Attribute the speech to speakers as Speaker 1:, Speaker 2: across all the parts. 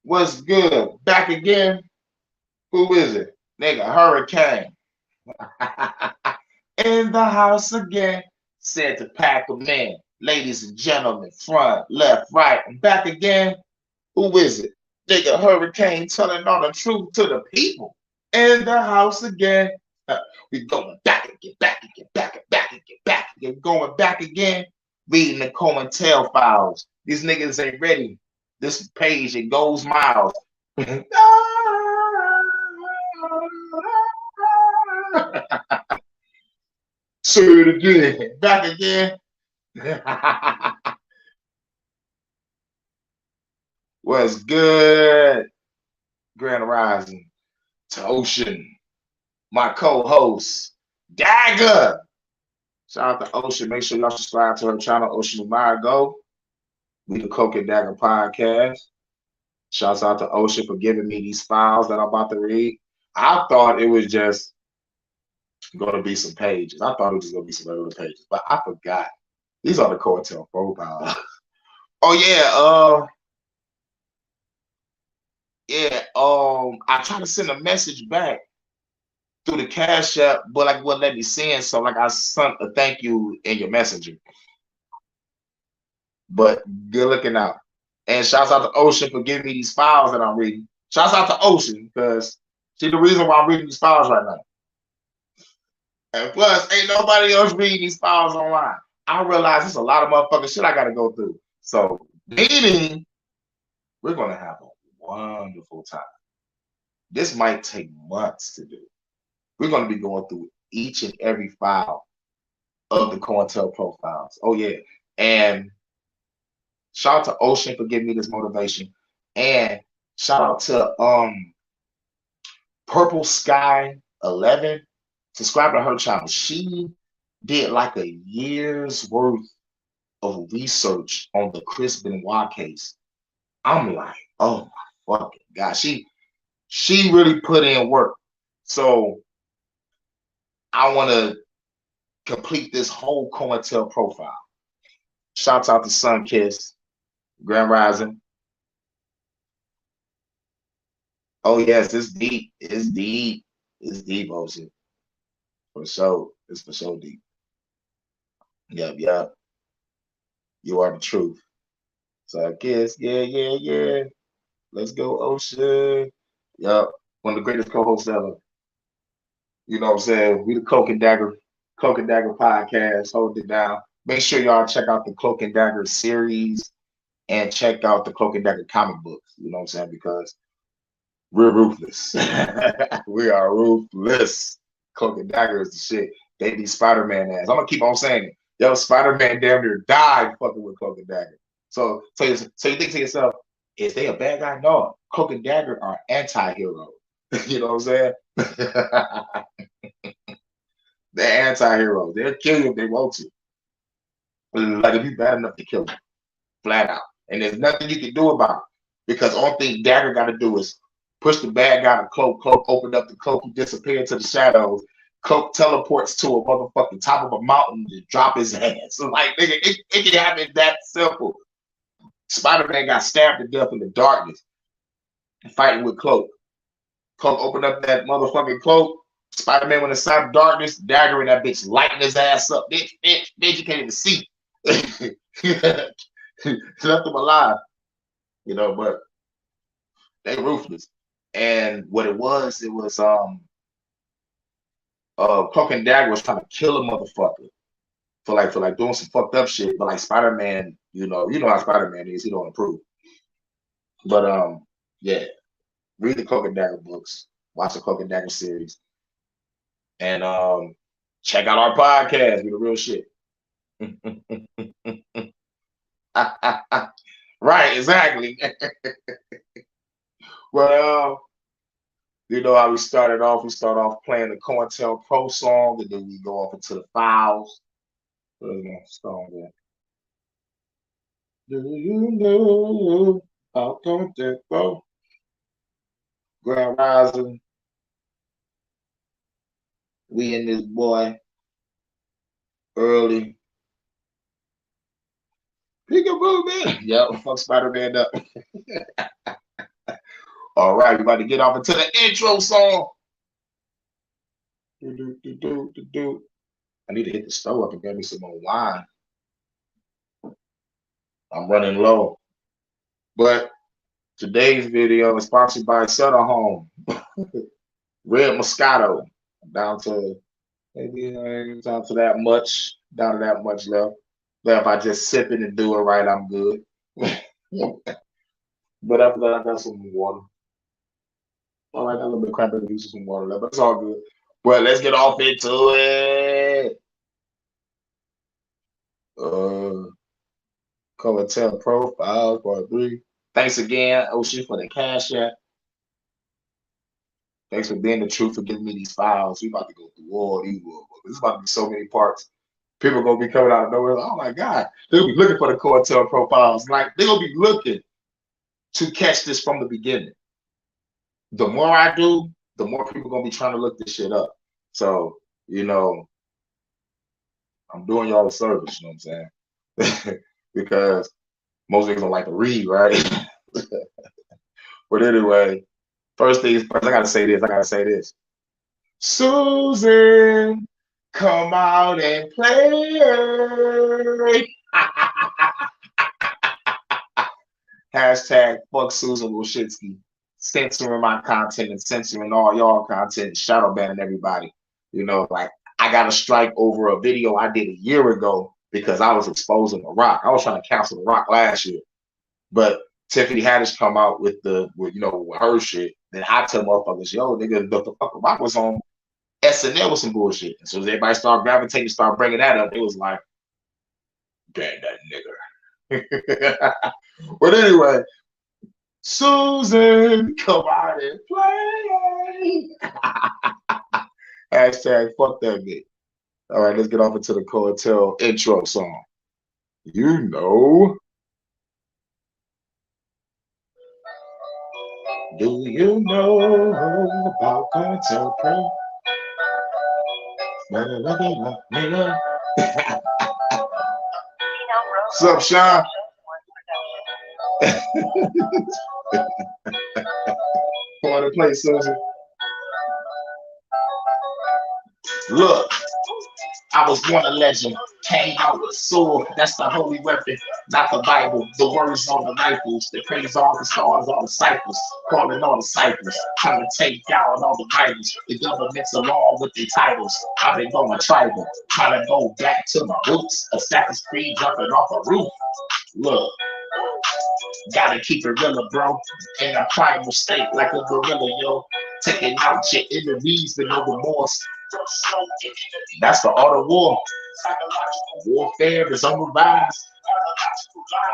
Speaker 1: What's good? Back again? Who is it? Nigga, Hurricane. In the house again. Said to pack 'em in. Ladies and gentlemen, front, left, right. I'm back again. Who is it? Nigga, Hurricane telling all the truth to the people. In the house again. We going back again, back again, back again, back again, back again, going back again. Reading the Cointelpro files. These niggas ain't ready. This page, it goes miles. Say it again. Back again. What's good? Grand Rising to Ocean, my co-host, Dagger. Shout out to Ocean. Make sure y'all subscribe to her channel, Ocean Go. We the Coke and Dagger podcast. Shouts out to Ocean for giving me these files that I'm about to read. I thought it was just going to be some pages. I thought it was just going to be some regular pages, but I forgot. These are the Cointelpro files. Oh I tried to send a message back through the Cash App, but like wouldn't let me send. So like I sent a thank you in your messenger. But good looking out. And shouts out to Ocean for giving me these files that I'm reading. Shouts out to Ocean because she's the reason why I'm reading these files right now. And plus, ain't nobody else reading these files online. I realize there's a lot of motherfucking shit I got to go through. So, meaning, we're going to have a wonderful time. This might take months to do. We're going to be going through each and every file of the Cointelpro files. Oh, yeah. And shout out to Ocean for giving me this motivation. And shout out to Purple Sky 11. Subscribe to her channel. She did like a year's worth of research on the Chris Benoit case. I'm like, oh my fucking God. She really put in work. So I want to complete this whole Cointelpro profile. Shouts out to Sunkiss, Grand Rising. Oh yes, it's deep. It's deep. It's deep, Ocean. For sure. It's for sure deep. Yep. You are the truth. So I guess, yeah. Let's go, Ocean. Yep. One of the greatest co-hosts ever. You know what I'm saying? We the Cloak and Dagger podcast, hold it down. Make sure y'all check out the Cloak and Dagger series and check out the Cloak and Dagger comic books. You know what I'm saying? Because we're ruthless. We are ruthless. Cloak and Dagger is the shit. They be Spider-Man ass. I'm gonna keep on saying it. Yo, Spider-Man damn near died fucking with Cloak and Dagger. So you think to yourself, is they a bad guy? No. Cloak and Dagger are anti-heroes. You know what I'm saying? They're anti-heroes. They'll kill you if they want to. Like if you're bad enough to kill them, flat out. And there's nothing you can do about it. Because all thing Dagger got to do is push the bad guy to Cloak. Cloak opened up the cloak. He disappeared into the shadows. Cloak teleports to a motherfucking top of a mountain to drop his hands. So like, nigga, it can happen that simple. Spider-Man got stabbed to death in the darkness, fighting with Cloak. Cloak opened up that motherfucking cloak. Spider-Man went inside darkness. Dagger and that bitch lighting his ass up. Bitch, you can't even see. Left him alive. You know, but they ruthless. And what it was Cloak and Dagger was trying to kill a motherfucker for like doing some fucked up shit. But like Spider-Man, you know how Spider-Man is. He don't improve. But yeah, read the Cloak and Dagger books. Watch the Cloak and Dagger series. And check out our podcast. We the real shit. Right, exactly. Well, you know how we started off. We start off playing the Cointelpro song, and then we go off into the files. What is my song there? Do you know about Cointelpro? Grand Rising. We in this boy early. Peekaboo, man. Yep, fuck Spider-Man up. All right, we about to get off into the intro song. I need to hit the stove up and get me some more wine. I'm running low. But today's video is sponsored by Sutter Home. Red Moscato. Down to maybe down to that much left. But if I just sip it and do it right, I'm good. But after that, I got some water. All right, I got a little bit of cranberry juice and some water left, but it's all good. Well, let's get off into it. Cointelpro 5.3. Thanks again, Ocean, for the cash app. Thanks for being the truth, for giving me these files. We about to go through all these. This is about to be so many parts. People gonna be coming out of nowhere. Like, oh my God, they'll be looking for the Cointelpro files. Like they're gonna be looking to catch this from the beginning. The more I do, the more people gonna be trying to look this shit up. So, you know, I'm doing y'all a service, you know what I'm saying? Because most niggas don't like to read, right? But anyway, first things first, I gotta say this. Susan, come out and play. Hashtag fuck Susan Wojcicki. Censoring my content and censoring all y'all content, shadow banning everybody. You know, like I got a strike over a video I did a year ago because I was exposing The Rock. I was trying to cancel The Rock last year, but Tiffany Haddish come out with with her shit. Then I tell motherfuckers, yo, nigga, the fucking Rock was on SNL with some bullshit. And so as everybody started gravitating, start bringing that up, it was like, damn that nigga. But anyway, Susan, come out and play. Hashtag fuck that bitch. All right, let's get off into the Cointel intro song. You know. Do you know about Cointelpro? Nigga. What's up, Sean? Come on and play, Susan. Look, I was born a legend, came out with a sword, that's the holy weapon, not the Bible, the words on the rifles, the praise all the stars, all the cycles, calling all the cycles, trying to take down all the Bibles, the government's along with their titles, I've been going tribal, trying to go back to my roots, Assassin's Creed jumping off a roof. Look, gotta keep it real, bro, in a primal state like a gorilla, yo, taking out your enemies with no remorse. That's the art of war. Warfare is on the rise.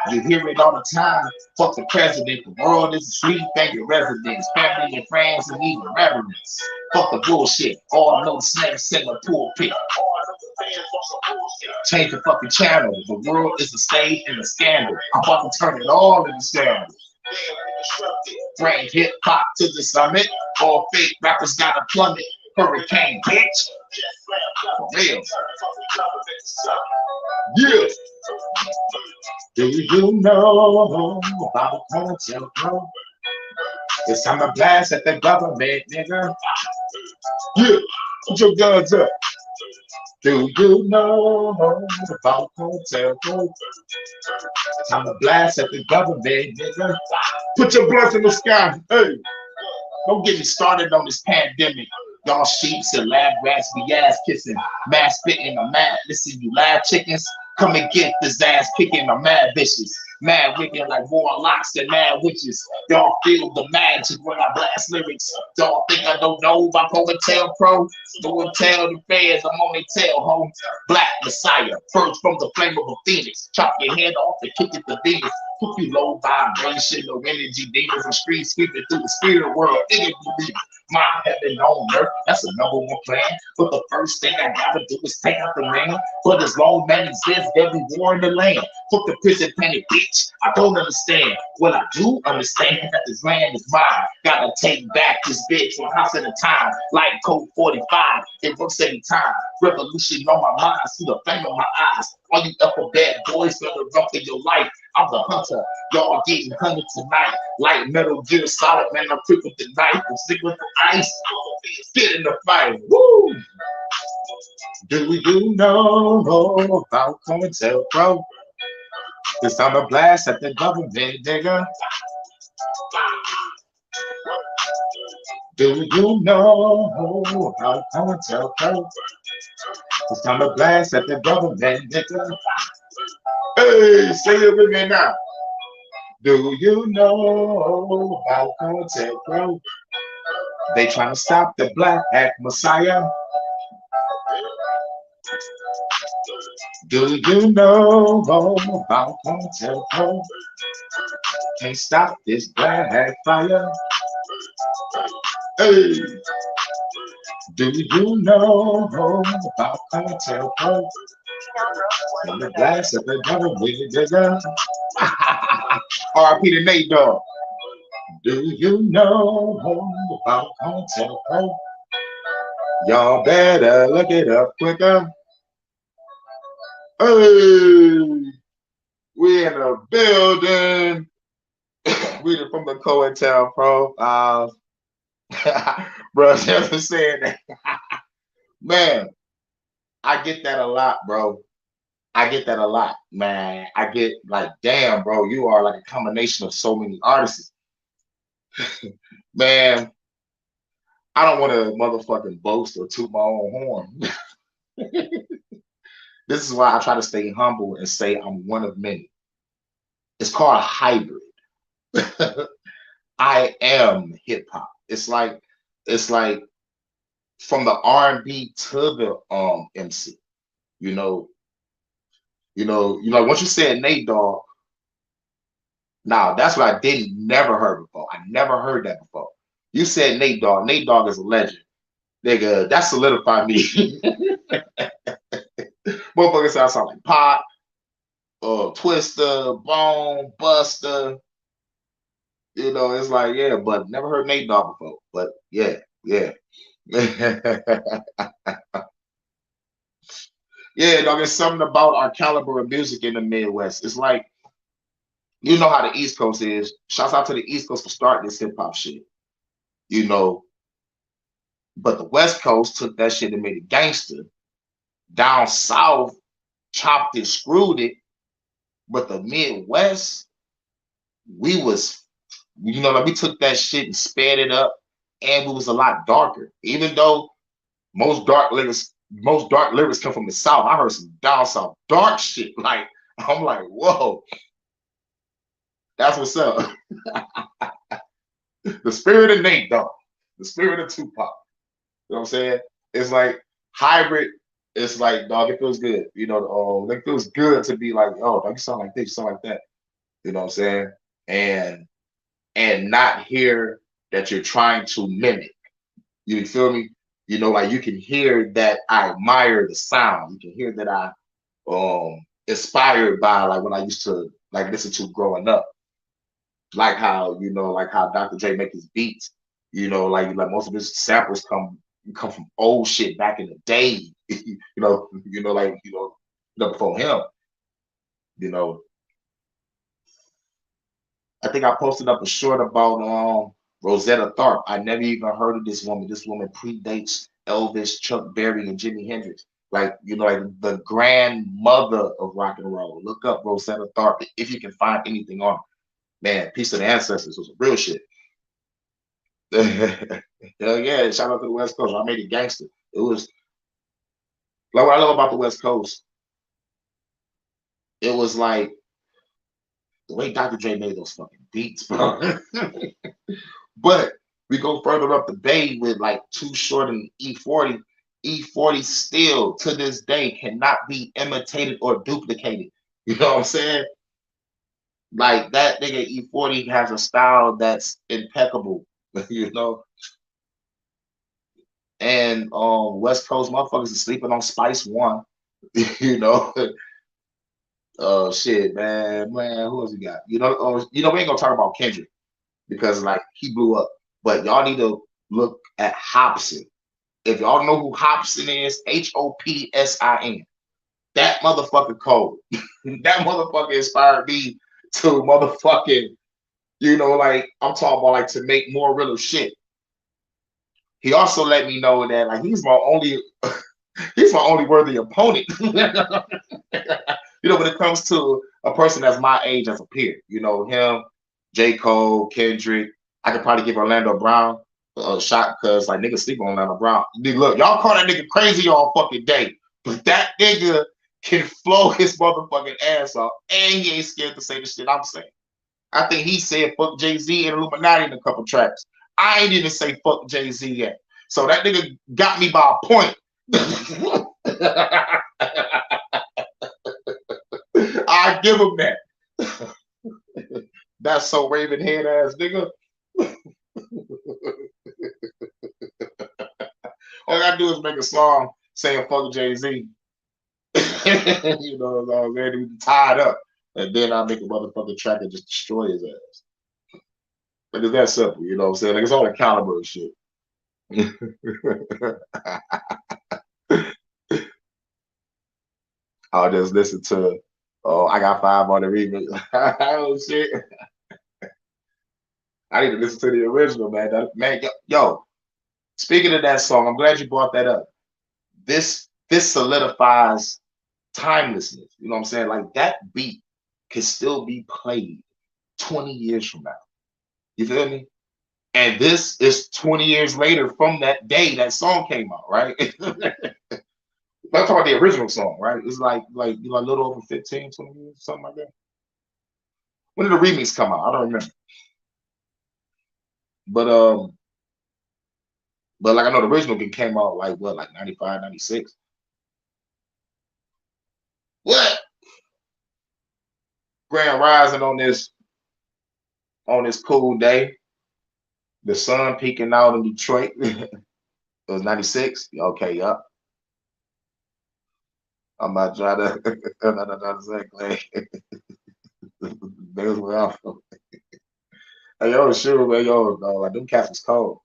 Speaker 1: You hear it all the time. Fuck the president. The world is asleep and your residents, family and friends, and even reverence. Fuck the bullshit. All no snakes in the pulpit. Change the fucking channel. The world is a stage and a scandal. I'm about to turn it all into scandal. Bring hip hop to the summit. All fake rappers gotta plummet. Hurricane, bitch. For real. Yeah. Do you know about Cointelpro? It's time to blast at the government, nigga. Yeah. Put your guns up. Do you know about Cointelpro? Time to blast at the government, nigga. Put your blunts in the sky. Hey. Don't get me started on this pandemic. Y'all sheeps and lab rats be ass kissing, mass spitting, I'm mad. Listen, you lab chickens, come and get this ass kicking, I'm mad bitches. Mad wicked like warlocks and mad witches. Y'all feel the magic when I blast lyrics. Y'all think I don't know about Cointelpro? Go and tell the fans I'm on their tail, home. Black Messiah, first from the flame of a phoenix. Chop your head off and kick it to Venus. Put you low vibration, no energy, demons and streets sweeping through the spirit world. Nigga, believe my heaven on earth, that's the number one plan. But the first thing I gotta do is take out the man. But as long man exists, there'll be war in the land. Fuck the prison planet, bitch. I don't understand. Well, I do understand that this land is mine. Gotta take back this bitch one house at a time. Like code 45, it works every time. Revolution on my mind, see the flame in my eyes. All you upper bad boys never rough in your life. I'm the hunter. Y'all getting hunted tonight. Like Metal Gear Solid, man. I'm quick with the knife. I'm sick with the ice. Get in the fight. Woo! Do you know about Cointelpro? Cause I'm a blast at the government, nigga. Do you know about Cointelpro? Cause I'm a blast at the government, nigga. Hey, say it with me now. Do you know about Cointelpro? They trying to stop the black messiah. Do you know about Cointelpro? Can't stop this black fire. Hey, do you know about Cointelpro? I'm the blast of the government, nigga. R.I.P. to Nate Dogg. Do you know about Cointelpro? Y'all better look it up quicker. Hey, we in the building. We from the Cointelpro. Bro, just saying that. Man, I get that a lot, bro. I get that a lot, man. I get like, damn, bro, you are like a combination of so many artists. Man, I don't want to motherfucking boast or toot my own horn. This is why I try to stay humble and say I'm one of many. It's called a hybrid. I am hip hop. It's like from the R&B to the MC. You know, once you said Nate Dogg, now that's what I didn't never heard before. I never heard that before. You said Nate Dogg. Nate Dogg is a legend. Nigga, that solidified me. Motherfuckers sound like Pop, Twister, Bone, Buster. It's like, yeah, but never heard Nate Dogg before. But yeah, yeah. Yeah, dog, there's something about our caliber of music in the Midwest. It's like, you know how the East Coast is. Shouts out to the East Coast for starting this hip hop shit. But the West Coast took that shit and made it gangster. Down South chopped and screwed it. But the Midwest, we was, like we took that shit and sped it up, and we was a lot darker. Even though most dark lyrics come from the South, I heard some down South dark shit. Like, I'm like, whoa, that's what's up. The spirit of Nate Dogg, the spirit of Tupac. You know what I'm saying? It's like hybrid. It's like, dog, it feels good. It feels good to be like, oh, dog, you sound like this, you sound like that. You know what I'm saying? And not hear that you're trying to mimic. You feel me? Like you can hear that I admire the sound. You can hear that I inspired by like what I used to like listen to growing up. Like how, like how Dr. J make his beats. Like most of his samples come from old shit back in the day. Before him. I think I posted up a short about Rosetta Tharpe. I never even heard of this woman. This woman predates Elvis, Chuck Berry, and Jimi Hendrix. Like the grandmother of rock and roll. Look up Rosetta Tharpe if you can find anything on her. Man, Peace to the Ancestors was real shit. Hell yeah, shout out to the West Coast. I made it gangster. It was like what I love about the West Coast. It was like the way Dr. Dre made those fucking beats, bro. But we go further up the bay with like Too Short and E40. E40 still to this day cannot be imitated or duplicated. You know what I'm saying? Like that nigga E40 has a style that's impeccable, And West Coast motherfuckers are sleeping on Spice One, Shit, man, who else we got? We ain't gonna talk about Kendrick because like he blew up. But y'all need to look at Hopsin. If y'all know who Hopsin is, Hopsin. That motherfucker cold. That motherfucker inspired me to motherfucking, like I'm talking about like to make more real shit. He also let me know that like he's my only worthy opponent. When it comes to a person that's my age as a peer, him, J. Cole, Kendrick. I could probably give Orlando Brown a shot because like niggas sleep on Orlando Brown. Dude, look, y'all call that nigga crazy all fucking day, but that nigga can flow his motherfucking ass off, and he ain't scared to say the shit I'm saying. I think he said fuck Jay-Z and Illuminati in a couple tracks. I ain't even say fuck Jay-Z yet. So that nigga got me by a point. I give him that. That's so Raven head ass nigga. All I gotta do is make a song saying fuck Jay-Z. You know what I'm saying? He tied up. And then I make a motherfucking track and just destroy his ass. Like it's that simple, you know what I'm saying? Like it's all a caliber of shit. I'll just listen to I got 5 on the remix. Oh shit. I need to listen to the original, man. Man, yo, speaking of that song, I'm glad you brought that up. This solidifies timelessness. You know what I'm saying? Like that beat can still be played 20 years from now. You feel me? And this is 20 years later from that day that song came out, right? I'm talking about the original song, right? It's like a little over 15, 20 years, something like that. When did the remix come out? I don't remember. But like I know the original came out like what, like 95, 96. What? Grand Rising on this cool day. The sun peeking out in Detroit. It was 96. Okay, yup. I'm not trying to There's where I'm from. Hey, yo, sure, man, yo, no, like them cats was cold.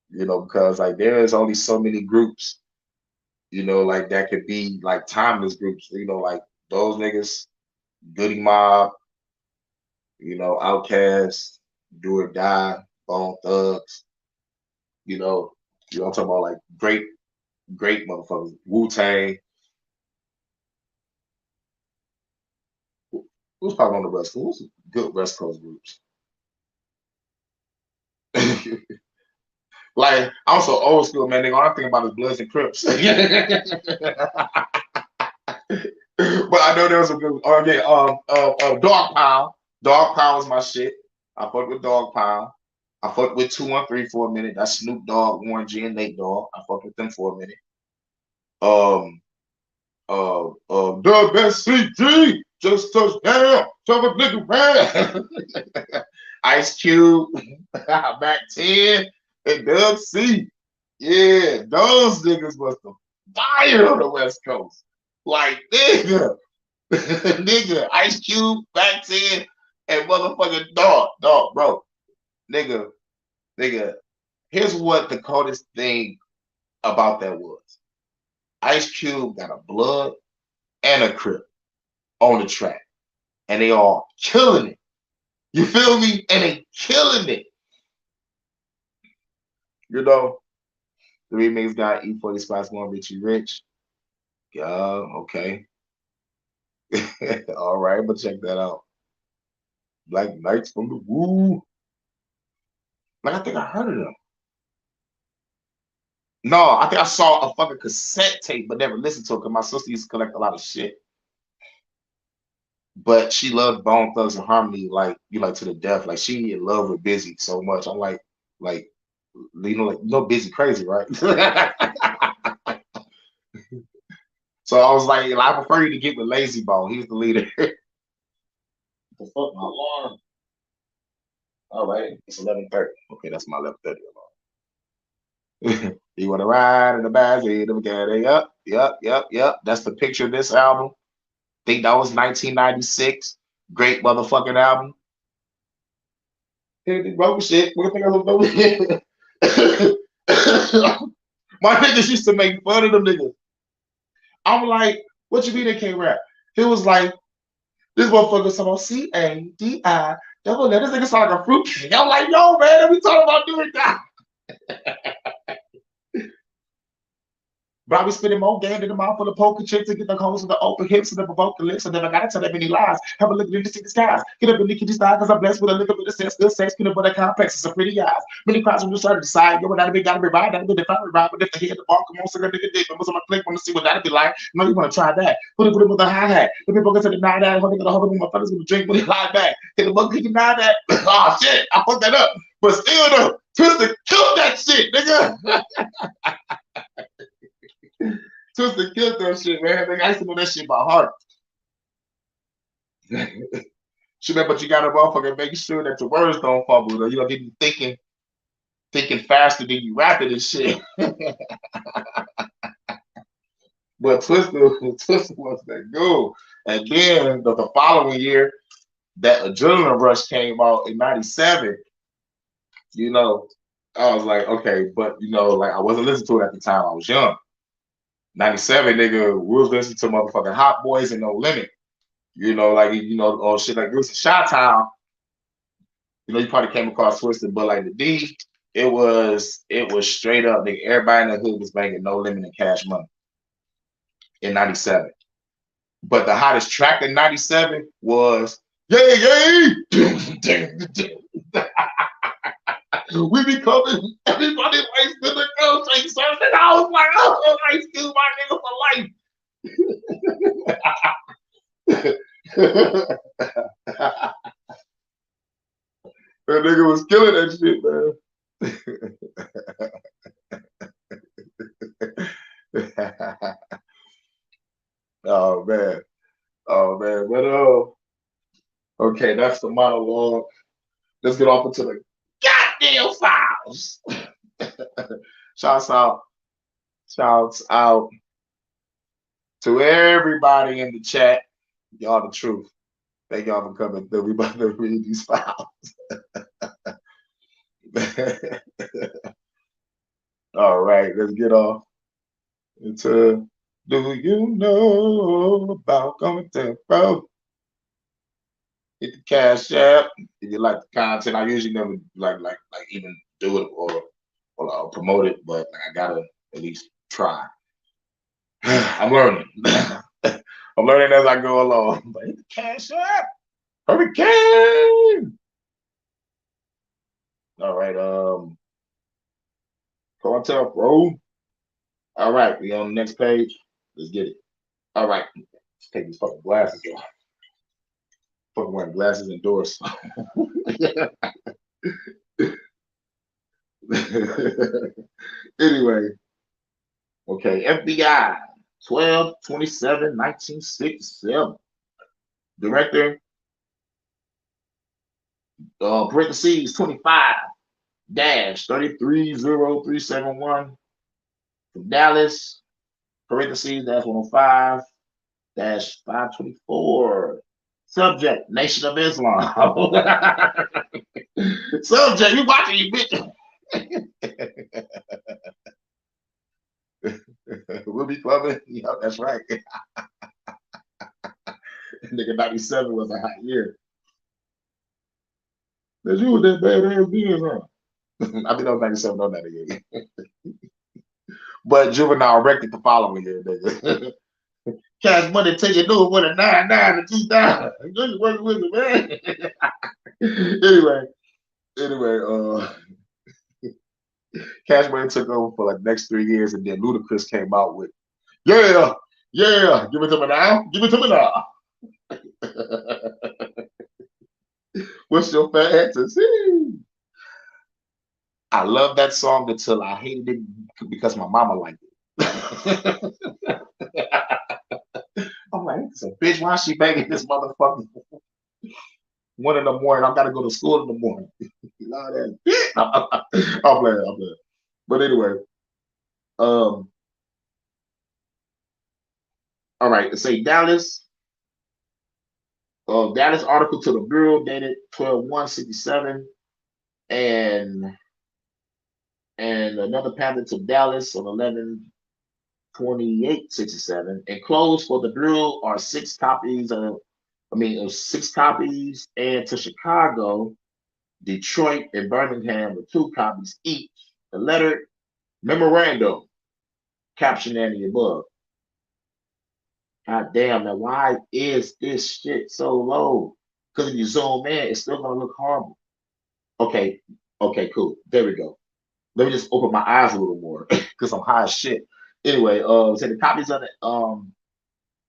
Speaker 1: Because like there is only so many groups, like that could be like timeless groups, like those niggas, Goody Mob, Outkast, Do or Die, Bone Thugs, I'm talking about like great motherfuckers. Wu-Tang. Who's probably on the West Coast? Who's good West Coast groups? Like I'm so old school, man. All I'm thinking about is Bloods and Crips. But I know there was a good. Oh yeah, Dog Pound. Dog Pound was my shit. I fucked with Dog Pound. I fucked with 213 for a minute. That's Snoop Dogg, Warren G, and Nate Dogg. I fucked with them for a minute. The best CG just touched down. Shove a nigga around. Ice Cube, Back 10, and Dub C. Yeah, those niggas was the fire on the West Coast. Like, nigga, nigga, Ice Cube, Back 10, and motherfucking dog, bro. Nigga, here's what the coldest thing about that was. Ice Cube got a Blood and a Crip on the track, and they all killing it. You feel me? And they killing it. The remix got E40 Spots One Richie Rich. Yeah, okay. All right, but check that out. Black Knights from the Woo. Like I think I heard of them. No, I think I saw a fucking cassette tape, but never listened to it because my sister used to collect a lot of shit. But she loved Bone Thugs and Harmony like to the death. Like she in love with Busy so much. I'm like Busy crazy, right? So I was like, I prefer you to get with Lazy Bone. He's the leader. The fuck my alarm. All right, it's 11:30. Okay, that's my 11:30 alarm. You want to ride in the backseat of a caddy? Yep. That's the picture of this album. Think that was 1996. Great motherfucking album. Broke shit. What the think I was My niggas used to make fun of them niggas. I'm like, What you mean they can't rap? He was like, this motherfucker talking about C-A-D-I double letter. This nigga sound like a fruitcake. I'm like, yo, man, we talking about doing that. But I be spitting more game than the mouth full of poker chips to get the holes of the open hips and the provoke the lips. I never gotta tell them any lies. Have a look at the skies. Get up in the kitchen style because I'm blessed with a little bit of sense. Still sex, peanut butter complex. It's a pretty eyes. Many cries when you start to decide. Yo, that'll be gotta be right. That'll be the final right. But if the head the ball, come on, so nigga dick. Members on my click want to see what that'll be like. No, you want to try that. Put it with a hi hat. The people go to deny that. Holding the holding my fellas with a drink when they lie back. Hit the book, he deny that. Oh shit, I fucked that up. But still though, Twister killed that shit, nigga. Twister killed that shit, man. I used to know that shit by heart. Shit, man, but you gotta motherfucker making sure that your words don't fumble. Though. You know, get you thinking faster than you rapping and shit. But Twister was that good. And then the following year, that Adrenaline Rush came out in '97. You know, I was like, okay, but you know, like I wasn't listening to it at the time. I was young. '97, nigga, we was listening to motherfucking Hot Boys and No Limit. You know, like or shit like this. Shot Town. You know, you probably came across Twisted, but like the D, it was straight up, nigga. Everybody in the hood was banging No Limit and Cash Money in '97. But the hottest track in '97 was Yay Yay. We be coming, everybody likes to the girl take something. I was like, oh, I still my nigga for life. That nigga was killing that shit, man. Oh man. Oh man. But okay, that's the monologue. Let's get off into the goddamn files. Shouts out to everybody in the chat. Y'all the truth. Thank y'all for coming through. We about to read these files. All right, let's get off into Do You Know About Cointelpro? Hit the Cash App if you like the content. I usually never like even do it or promote it, but I gotta at least try. I'm learning. I'm learning as I go along. But hit the Cash App. Hurricane. All right. Cointelpro. All right. We on the next page. Let's get it. All right. Let's take these fucking glasses off. Fucking wearing glasses indoors. Anyway. Okay. FBI 12/27/1967. Director. Parentheses 25-330371 from Dallas. Parentheses -105-524. Subject: Nation of Islam. Subject: you watching, you bitch. We'll be clubbing. Yeah, that's right. Nigga, '97 was a hot year. That's you with that badass beers on. I think that was '97 on that again. But Juvenile wrecked it the following year, nigga. Cash Money take you new with a 99 and 2000. You working with it, man. anyway, Cash Money took over for like the next 3 years, and then Ludacris came out with, yeah, give it to me now, give it to me now. What's your fantasy? I love that song until I hated it because my mama liked it. I'm like, it's a bitch. Why is she banging this motherfucker? 1 in the morning. I gotta go to school in the morning. I'm playing. But anyway, all right. It say Dallas. Dallas article to the Bureau dated 12/1/67, and another pamphlet to Dallas on 2867. Enclosed for the Bureau are six copies, and to Chicago, Detroit, and Birmingham with 2 copies each. The letter memorandum captioned in the above. God damn, now why is this shit so low? Because if you zoom in, it's still gonna look horrible. Okay, okay, cool. There we go. Let me just open my eyes a little more because I'm high as shit. Anyway, so the copies of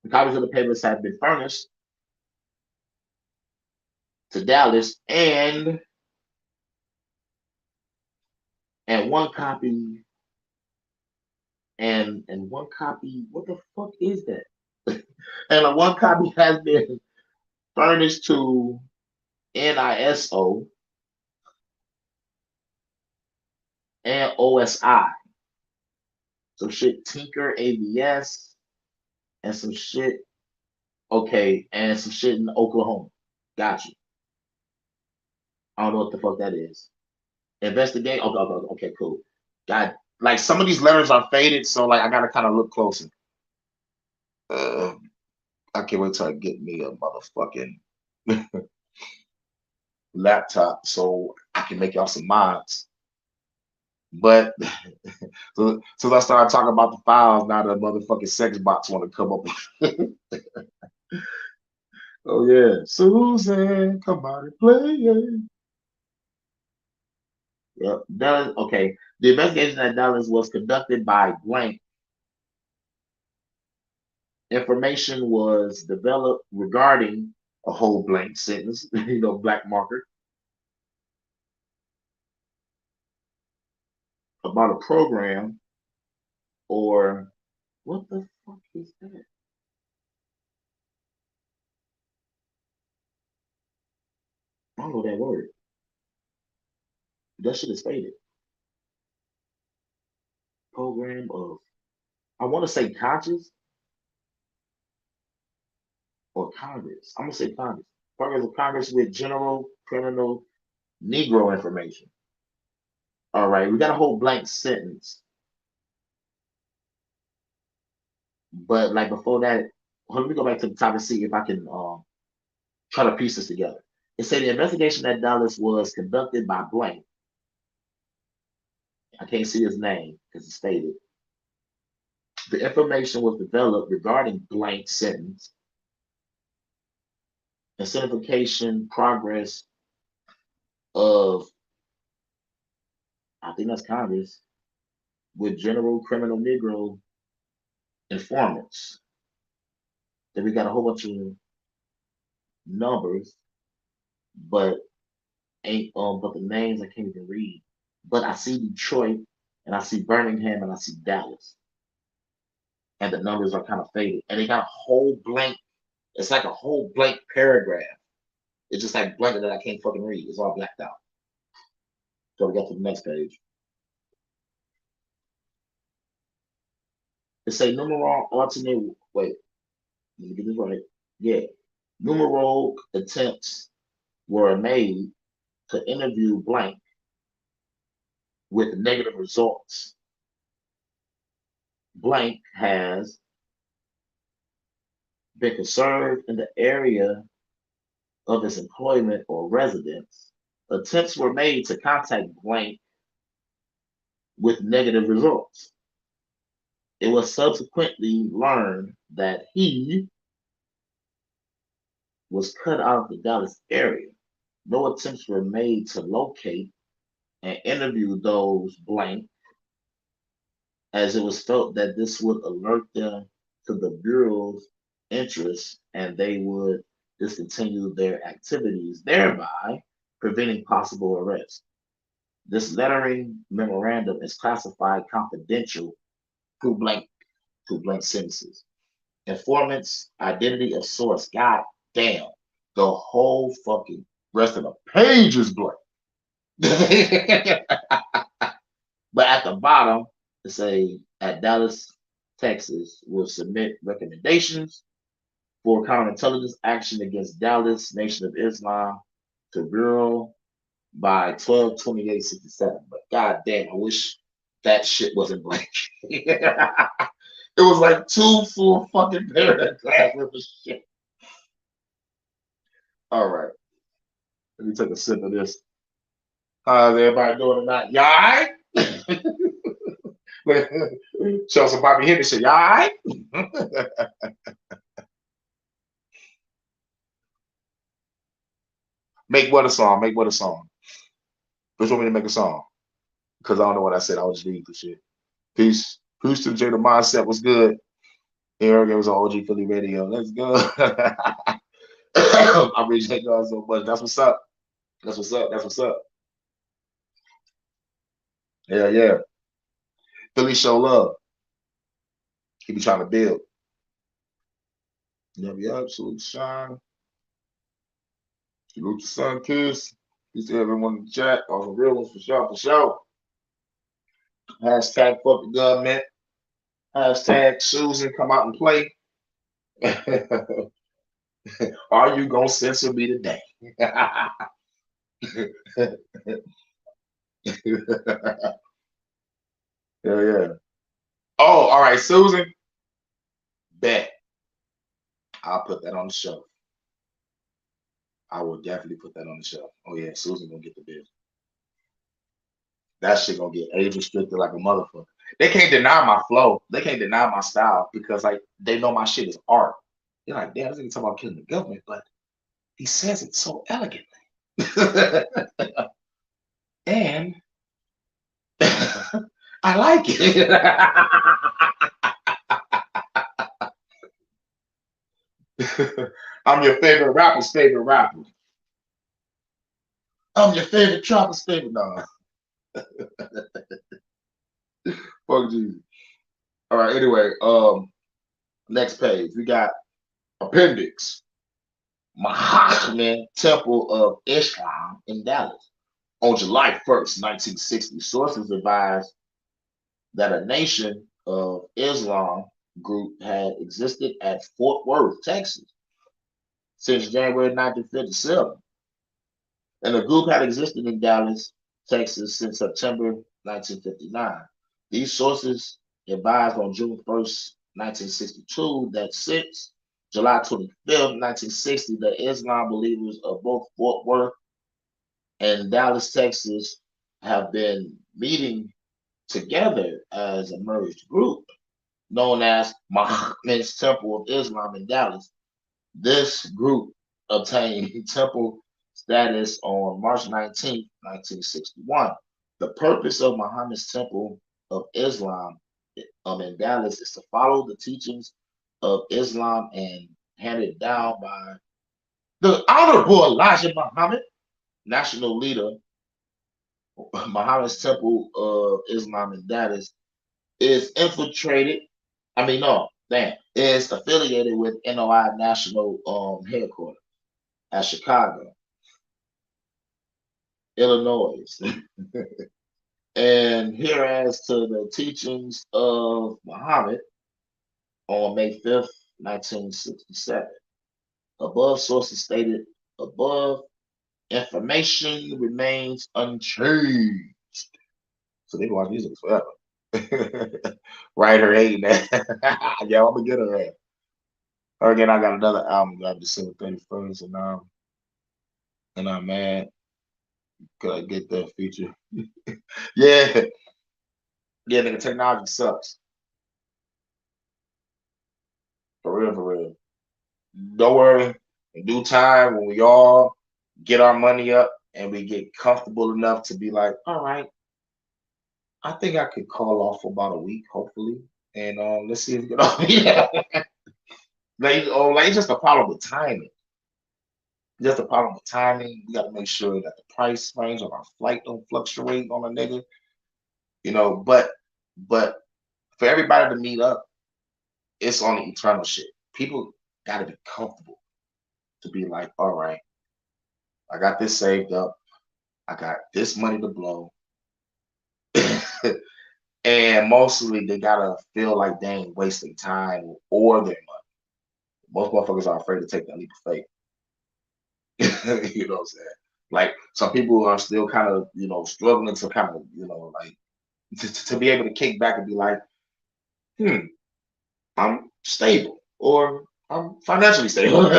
Speaker 1: the papers have been furnished to Dallas, and one copy and one copy. What the fuck is that? And one copy has been furnished to NISO and OSI. Some shit Tinker ABS and some shit. Okay, and some shit in Oklahoma. Got you. I don't know what the fuck that is. Investigate. Okay, okay, okay, cool. God, like some of these letters are faded, so like I gotta kind of look closer. Uh, I can't wait till I get me a motherfucking laptop so I can make y'all some mods. But so I started talking about the files, now the motherfucking sex bots want to come up. Oh yeah, Susan, come out and play. Yep. Dallas, okay. The investigation at Dallas was conducted by blank. Information was developed regarding a whole blank sentence, black marker, about a program or what the fuck is that? I don't know that word. That shit is faded. Program of, I want to say conscious or Congress. I'm gonna say Congress. Program of Congress with general criminal Negro information. All right, we got a whole blank sentence, but like before that, let me go back to the top and see if I can try to piece this together. It said the investigation at Dallas was conducted by blank. I can't see his name because it's stated. The information was developed regarding blank sentence, identification, progress of, I think that's Congress, with general criminal Negro informants. Then we got a whole bunch of numbers, but but the names I can't even read. But I see Detroit and I see Birmingham and I see Dallas. And the numbers are kind of faded. And they got a whole blank, it's like a whole blank paragraph. It's just like blank that I can't fucking read. It's all blacked out. So we got to the next page. It say numeral alternate. Wait, let me get this right. Yeah. Numeral attempts were made to interview blank with negative results. Blank has been conserved in the area of his employment or residence. Attempts were made to contact blank with negative results. It was subsequently learned that he was cut out of the Dallas area. No attempts were made to locate and interview those blank, as it was felt that this would alert them to the Bureau's interest and they would discontinue their activities, thereby preventing possible arrest. This lettering memorandum is classified confidential to blank sentences. Informants, identity of source. God damn. The whole fucking rest of the page is blank. But at the bottom, it say at Dallas, Texas, will submit recommendations for counterintelligence action against Dallas, Nation of Islam, to Bureau by 12/28/67. But god damn, I wish that shit wasn't blank. It was like two full fucking pair of glasses of shit. All right, let me take a sip of this. How's everybody doing tonight? Y'all all right? Show some Bobby Henderson. Y'all all right? Make what a song? Make what a song? Which want me to make a song? Because I don't know what I said. I was just reading the shit. Peace. Peace to Jada Mindset. Was good? Eric, it was on OG Philly Radio. Let's go. I appreciate y'all so much. That's what's up. That's what's up. That's what's up. Yeah, yeah. Philly show love. He be trying to build. Yeah, yeah. Salute Shine. Salute the Sun Kiss. Peace to everyone in the chat. All the real ones for sure, for sure. Hashtag fuck the government. Hashtag Susan come out and play. Are you gonna censor me today? Yeah, yeah. Oh, all right, Susan. Bet. I'll put that on the shelf. I will definitely put that on the shelf. Oh yeah, Susan gonna get the bill. That shit gonna get age restricted like a motherfucker. They can't deny my flow. They can't deny my style because like they know my shit is art. They're like, damn, this nigga talking about killing the government, but he says it so elegantly. And I like it. I'm your favorite rapper's favorite rapper. I'm your favorite trapper's favorite. No, fuck Jesus. All right, anyway, next page. We got appendix. Muhammad Temple of Islam in Dallas. On July 1st, 1960, sources advised that a Nation of Islam group had existed at Fort Worth, Texas, since January 1957. And the group had existed in Dallas, Texas since September 1959. These sources advised on June 1st, 1962, that since July 25th, 1960, the Islam believers of both Fort Worth and Dallas, Texas have been meeting together as a merged group known as Muhammad's Temple of Islam in Dallas. This group obtained temple status on March 19th, 1961. The purpose of Muhammad's Temple of Islam in Dallas is to follow the teachings of Islam and handed down by the Honorable Elijah Muhammad, national leader. Muhammad's Temple of Islam in Dallas is infiltrated. I mean, no, damn, is affiliated with NOI National Headquarters at Chicago, Illinois. And here as to the teachings of Muhammad on May 5th, 1967. Above sources stated above, information remains unchanged. So they watch music forever. Right her hating that. Yeah, I'm gonna get her at. Or again, I got another album got December 31st, and I'm mad. Could I get that feature? Yeah, yeah, nigga, technology sucks. For real, for real. Don't worry. In due time, when we all get our money up and we get comfortable enough to be like, all right, I think I could call off for about a week, hopefully. And let's see if we get off. Yeah. Like it's just a problem with timing. Just a problem with timing. We got to make sure that the price range on our flight don't fluctuate on a nigga, but for everybody to meet up, it's on the eternal shit. People got to be comfortable to be like, all right, I got this saved up. I got this money to blow. And mostly they gotta feel like they ain't wasting time or their money. Most motherfuckers are afraid to take that leap of faith. You know what I'm saying? Like some people are still kind of, struggling to kind of, like to be able to kick back and be like, hmm, I'm stable or I'm financially stable.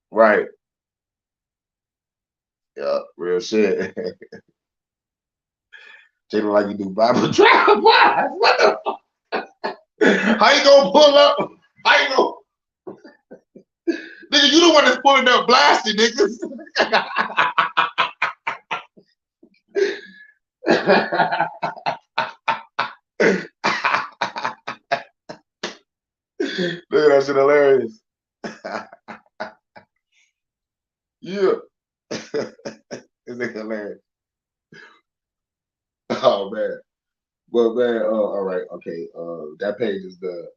Speaker 1: Right. Yeah, real shit. They look like you do Bible drive. What the How you gonna pull up? How you gonna nigga, you the one that's pulling up blasting niggas. Look at that shit hilarious. Yeah. This nigga hilarious. Oh man. Well man, all right, okay. That page is the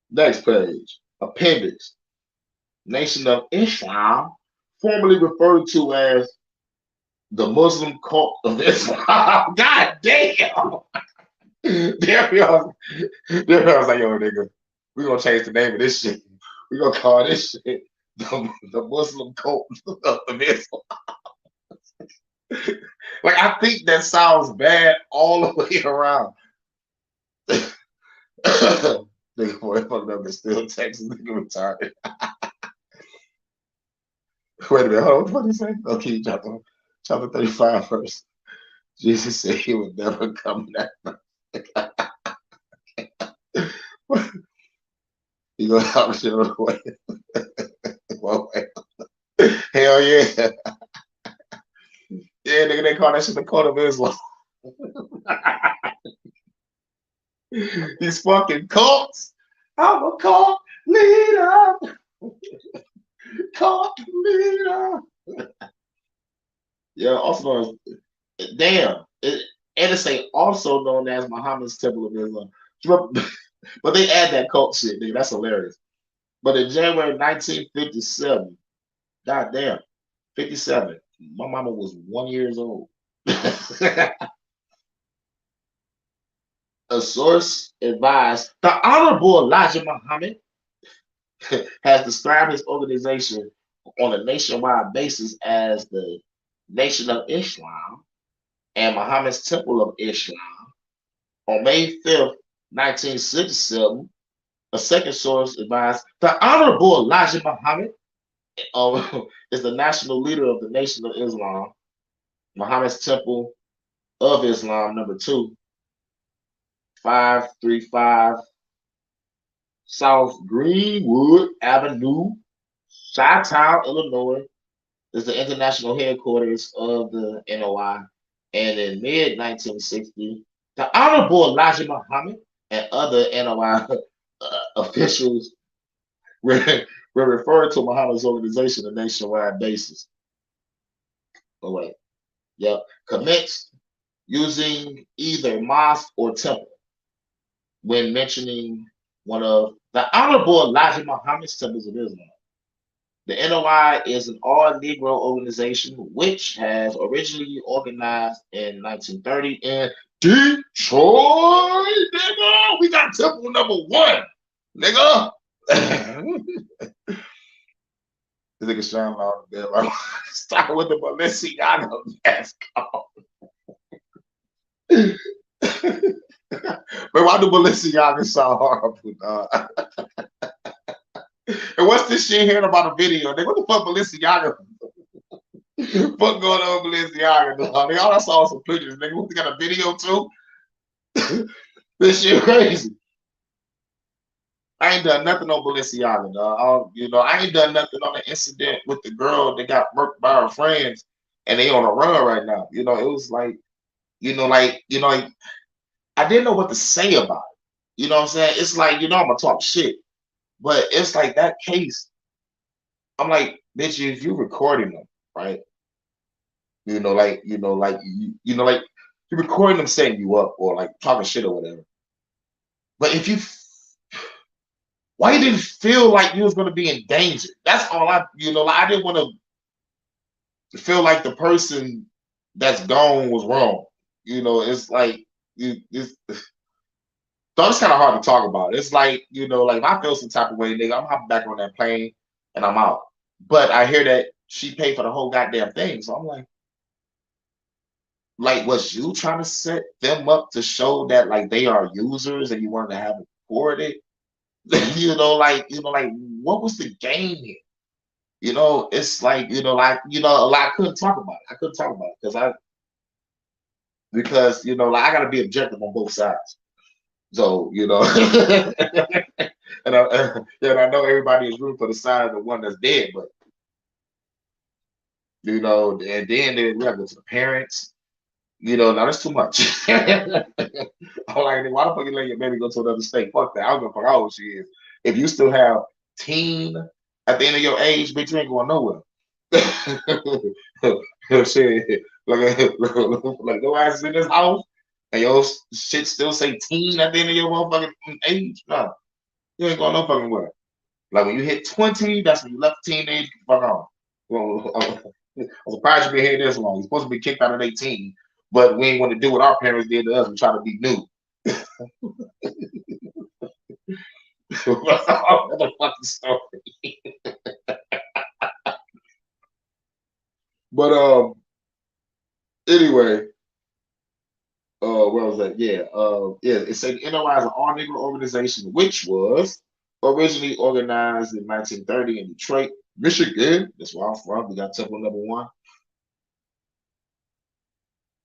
Speaker 1: next page. Appendix. Nation of Islam, formerly referred to as the Muslim cult of Islam. God damn. There we are. There I was like, yo, nigga, we're gonna change the name of this shit. We're gonna call this shit the Muslim cult of Islam. Like I think that sounds bad all the way around. Nigga, boy, fucked up and still Texas nigga retarded. Wait a minute, hold on, what did he say? Okay, chapter 35 first. Jesus said he would never come back. He gonna help you away. Well, hell yeah. Yeah, nigga, they call that shit the cult of Islam. These fucking cults. I'm a cult leader. Cult leader. Yeah, also known as, damn. And it's a also known as Muhammad's Temple of Islam. But they add that cult shit, nigga. That's hilarious. But in January 1957, goddamn, 57, my mama was 1 year old. A source advised the Honorable Elijah Muhammad has described his organization on a nationwide basis as the Nation of Islam and Muhammad's Temple of Islam. On May 5th, 1967, a second source advised the Honorable Elijah Muhammad is the national leader of the Nation of Islam, Muhammad's Temple of Islam, number 2, 535 South Greenwood Avenue, Chi-Town, Illinois, is the international headquarters of the NOI. And in mid 1960, the Honorable Elijah Muhammad and other NOI officials were referred to Muhammad's organization on a nationwide basis. Oh, wait. Yep. Commenced using either mosque or temple when mentioning one of the Honorable Elijah Muhammad's temples of Islam. The NOI is an all-Negro organization which has originally organized in 1930 in Detroit, nigga. We got temple number 1, nigga. This nigga Sean Law there, like, start with the Balenciaga mask on. But why do Balenciaga sound horrible, dog? And what's this shit hearing about a video? Nigga, what the fuck Balenciaga? Fuck going on Balenciaga, dog? Nigga, all I saw was some pictures. Nigga, what, they got a video too? This shit crazy. I ain't done nothing on Balenciaga, dog. I ain't done nothing on the incident with the girl that got murked by her friends, and they on a run right now. It was like, I didn't know what to say about it. You know what I'm saying? It's like, I'm gonna talk shit, but it's like that case. I'm like, bitch, if you recording them, right? Like you're recording them setting you up or like talking shit or whatever. But why you didn't feel like you was gonna be in danger? That's all I didn't want to feel like the person that's gone was wrong. It's like it's so it's kind of hard to talk about. It's like, like if I feel some type of way, nigga, I'm hopping back on that plane and I'm out. But I hear that she paid for the whole goddamn thing. So I'm like, Like, was you trying to set them up to show that like they are users and you wanted to have it recorded? Like what was the game here? It's like, like I couldn't talk about it. I couldn't talk about it because like I gotta be objective on both sides. So, and I know everybody is rooting for the side of the one that's dead, but and then we have to go to the parents. Now that's too much. I'm like, why the fuck you let your baby go to another state? Fuck that. I don't give a fuck how old she is. If you still have teen at the end of your age, bitch, you ain't going nowhere. Shit, like your ass is in this house and your shit still say teen at the end of your motherfucking age. No, you ain't going no fucking where. Like when you hit 20, that's when you left the teenage. Fuck on. Well, I'm surprised you've been here this long. You're supposed to be kicked out at 18, but we ain't want to do what our parents did to us. We try to be new. What the fucking story. But anyway, where was that? Yeah. It said NOI is an all Negro organization, which was originally organized in 1930 in Detroit, Michigan. That's where I'm from. We got Temple number one.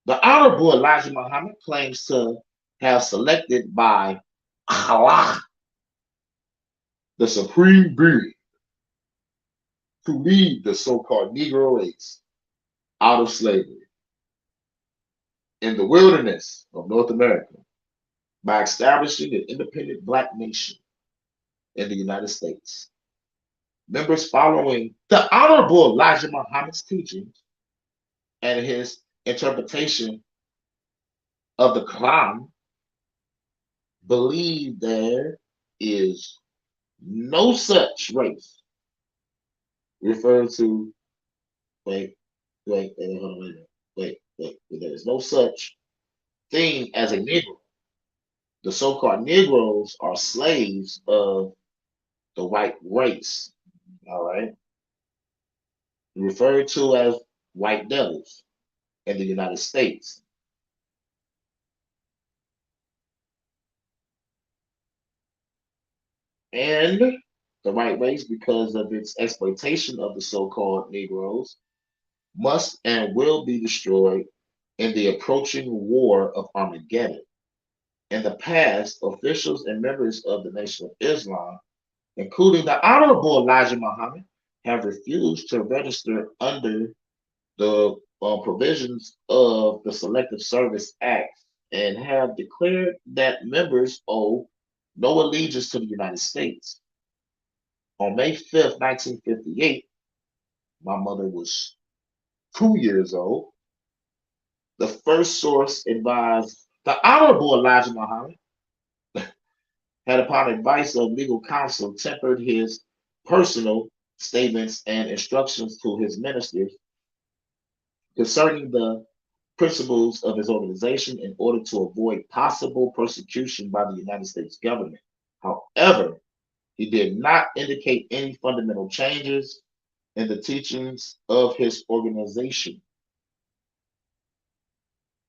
Speaker 1: The Honorable Elijah Muhammad claims to have selected by Allah, the supreme being, to lead the so-called Negro race out of slavery in the wilderness of North America by establishing an independent black nation in the United States. Members following the Honorable Elijah Muhammad's teachings and his interpretation of the Quran believe there is no such race referred to. Hold on, wait. There is no such thing as a Negro. The so-called Negroes are slaves of the white race. All right, referred to as white devils in the United States. And the white race, because of its exploitation of the so-called Negroes, must and will be destroyed in the approaching war of Armageddon. In the past, officials and members of the Nation of Islam, including the Honorable Elijah Muhammad, have refused to register under the provisions of the Selective Service Act and have declared that members owe no allegiance to the United States. On May 5th, 1958, my mother was 2 years old. The first source advised the Honorable Elijah Muhammad had, upon advice of legal counsel, tempered his personal statements and instructions to his ministers concerning the principles of his organization in order to avoid possible persecution by the United States government. However, he did not indicate any fundamental changes in the teachings of his organization.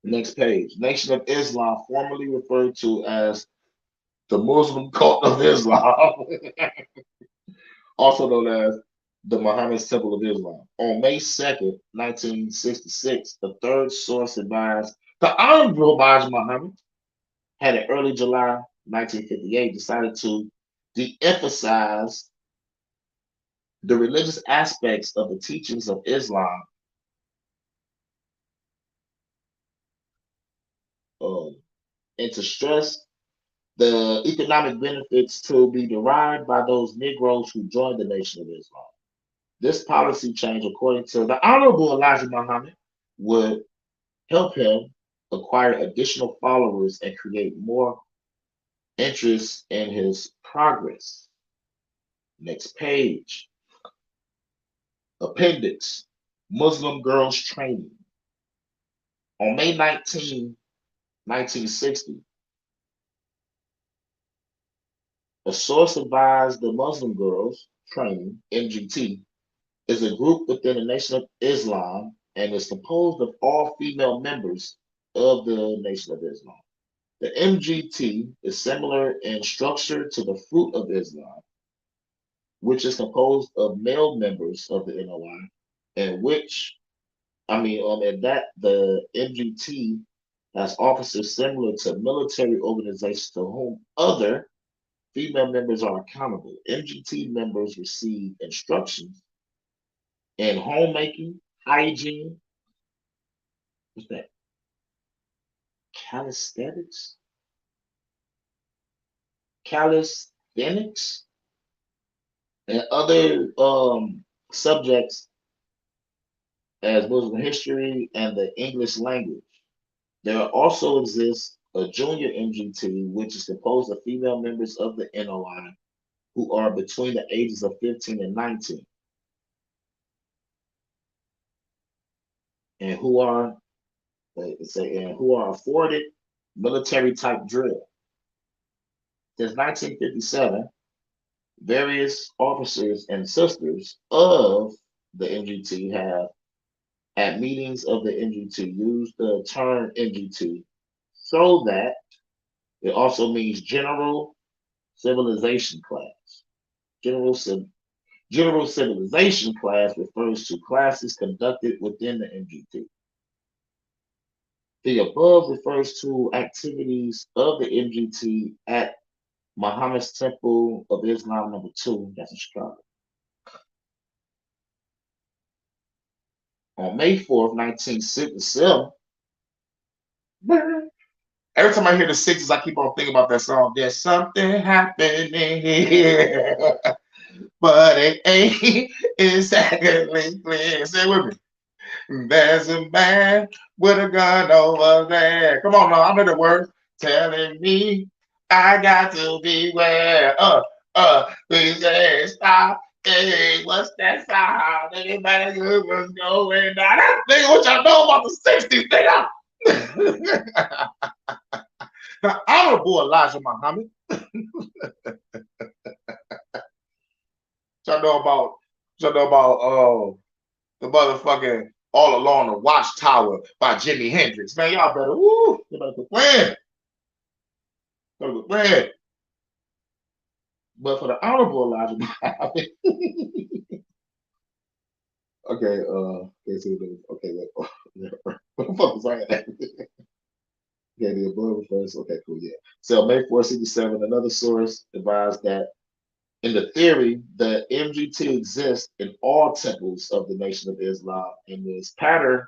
Speaker 1: Next page. Nation of Islam, formerly referred to as the Muslim cult of Islam, also known as the Muhammad's Temple of Islam. On May 2nd, 1966, the third source advised the Honorable Elijah Muhammad had in early July 1958 decided to de-emphasize the religious aspects of the teachings of Islam and to stress the economic benefits to be derived by those Negroes who joined the Nation of Islam. This policy change, according to the Honorable Elijah Muhammad, would help him acquire additional followers and create more interest in his progress. Next page. Appendix. Muslim Girls Training. On May 19, 1960, a source advised the Muslim Girls Training, MGT, is a group within the Nation of Islam and is composed of all female members of the Nation of Islam. The MGT is similar in structure to the Fruit of Islam, which is composed of male members of the NOI, and which, and that the MGT has officers similar to military organizations to whom other female members are accountable. MGT members receive instructions in homemaking, hygiene, what's that? Calisthenics? Calisthenics? And other subjects as Muslim history and the English language. There also exists a junior MGT, which is composed of female members of the NOI who are between the ages of 15 and 19, and who are afforded military type drill. Since 1957, various officers and sisters of the MGT have, at meetings of the MGT, used the term MGT so that it also means General Civilization Class. General Civilization Class refers to classes conducted within the MGT. The above refers to activities of the MGT at Muhammad's Temple of Islam #2, that's in Chicago. On May 4th, 1967, every time I hear the sixes, I keep on thinking about that song. There's something happening here, but it ain't exactly clear. Say it with me. There's a man with a gun over there. Come on now, I know the words. Telling me I got to beware. Please say stop. Hey, what's that sound? Anybody who was going down? Nigga, what y'all know about the 60s, nigga? Honorable Elijah Muhammad. Y'all know about the motherfucking All Along the Watchtower by Jimi Hendrix. Man, y'all better, you better quit playing. But for the Honorable Elijah Muhammad, what the fuck was I at? Okay, the above first. Okay, cool, yeah. So May 467, another source advised that in the theory, the MGT exists in all temples of the Nation of Islam and is patterned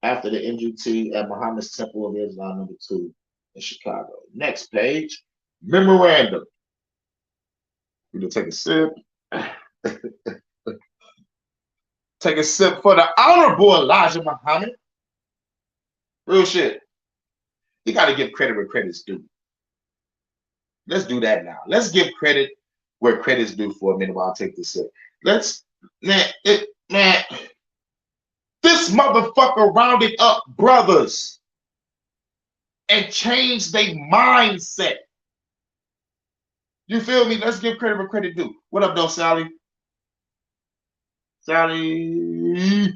Speaker 1: after the MGT at Muhammad's Temple of Islam #2 in Chicago. Next page, memorandum. We're gonna take a sip. Take a sip for the Honorable Elijah Muhammad. Real shit. You gotta give credit where credit's due. Let's do that now. Let's give credit where credit's due for a minute while I take this sip. Man, this motherfucker rounded up brothers and changed their mindset. You feel me? Let's give credit where credit due. What up, though, Sally? Sally.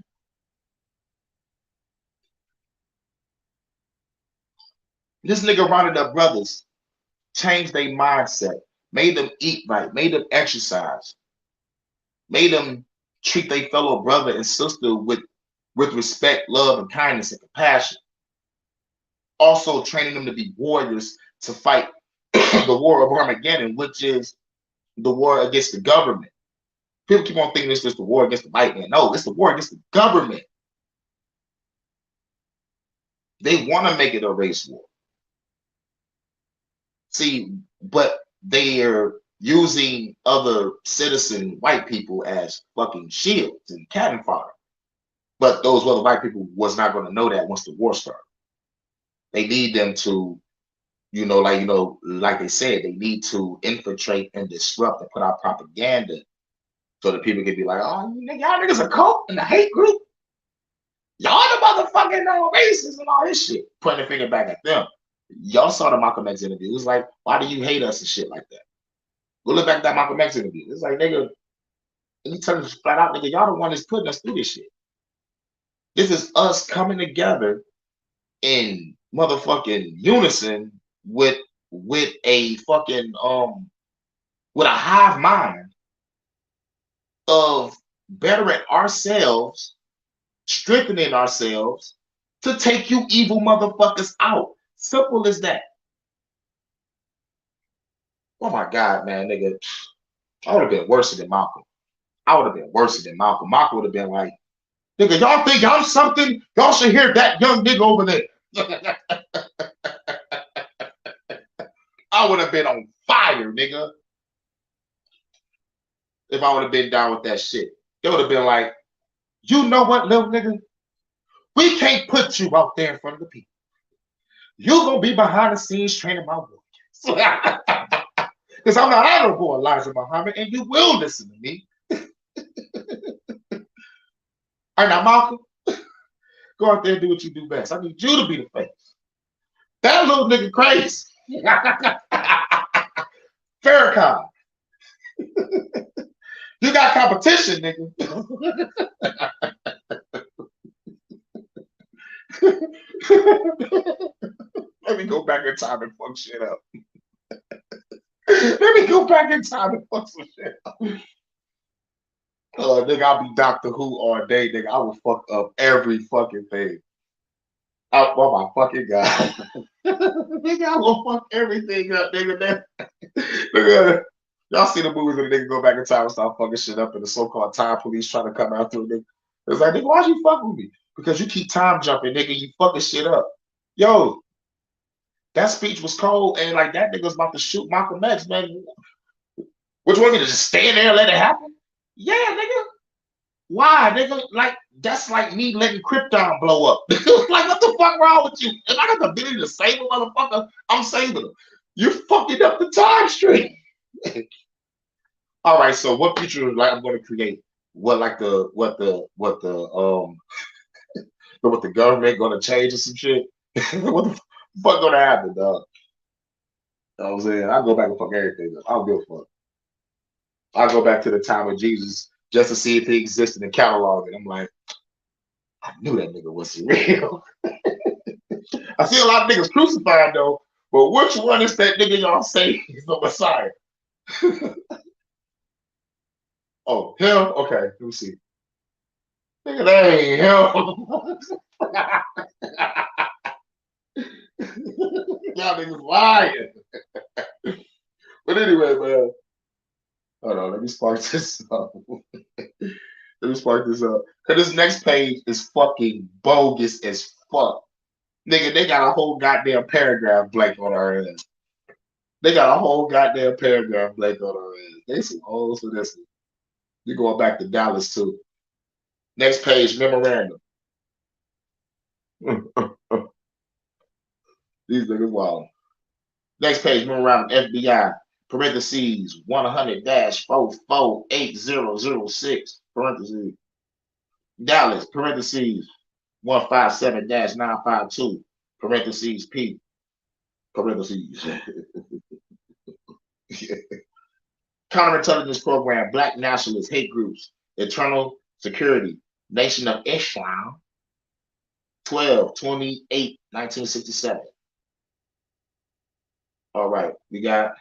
Speaker 1: This nigga rounded up brothers, changed their mindset, made them eat right, made them exercise, made them treat their fellow brother and sister with respect, love, and kindness and compassion. Also training them to be warriors to fight the war of Armageddon, which is the war against the government. People keep on thinking it's just the war against the white man. No, it's the war against the government. They want to make it a race war. See, but they're using other citizen white people as fucking shields and cannon fodder. But those other white people was not going to know that once the war started. They need them to, like they said, they need to infiltrate and disrupt and put out propaganda so that people can be like, oh, y'all niggas a cult and a hate group. Y'all the motherfucking racists and all this shit. Pointing the finger back at them. Y'all saw the Malcolm X interview. It was like, why do you hate us and shit like that? Go look back at that Malcolm X interview. It's like, nigga, and he telling us flat out, nigga, y'all the one that's putting us through this shit. This is us coming together in motherfucking unison with a fucking with a hive mind of bettering ourselves, strengthening ourselves to take you evil motherfuckers out. Simple as that. Oh my God, man, nigga. I would have been worse than Malcolm. I would have been worse than Malcolm. Malcolm would have been like, nigga, y'all think I'm something? Y'all should hear that young nigga over there. I would have been on fire, nigga. If I would have been down with that shit. They would have been like, you know what, little nigga? We can't put you out there in front of the people. You're going to be behind the scenes training my warriors. Because I'm the honorable Elijah Muhammad, and you will listen to me. All right, now, Malcolm, go out there and do what you do best. I need you to be the face. That little nigga crazy. Farrakhan. You got competition, nigga. Let me go back in time and fuck shit up. Let me go back in time and fuck some shit up. Nigga, I'll be Doctor Who all day, nigga. I will fuck up every fucking thing. Oh my fucking God. Nigga, I will fuck everything up, nigga. Nigga, y'all see the movies where the nigga go back in time and start fucking shit up and the so-called time police trying to come after him, nigga. It's like, nigga, why'd you fuck with me? Because you keep time jumping, nigga. You fucking shit up. Yo, that speech was cold, and like that nigga's about to shoot Malcolm X, man. What you want me to just stand there and let it happen? Yeah, nigga. Why, nigga? Like, that's like me letting Krypton blow up. Like, what the fuck wrong with you? If I got the ability to save a motherfucker, I'm saving him. You're fucking up the time stream. All right, so what future like I'm gonna create? What the government gonna change or some shit? What the fuck gonna happen, dog? You know what I'm saying? I'll go back and fuck everything up. I don't give a fuck. I'll go back to the time of Jesus just to see if he existed in catalog. And I'm like, I knew that nigga wasn't real. I see a lot of niggas crucified though, but which one is that nigga y'all say is the Messiah? Oh, him? Okay, let me see. Nigga, that ain't him. Y'all niggas lying. But anyway, man. Hold on, let me spark this up. Let me spark this up. Cause this next page is fucking bogus as fuck. Nigga, they got a whole goddamn paragraph blank on our ass. They got a whole goddamn paragraph blank on our ass. They some hoes for this. You going back to Dallas too. Next page, memorandum. These niggas wild. Next page, memorandum, FBI, parentheses, 100-448006, parentheses. Dallas, parentheses, 157-952, parentheses, P, parentheses. Counterintelligence program, black nationalist hate groups, internal security, Nation of Islam, 12/28/1967. All right, we got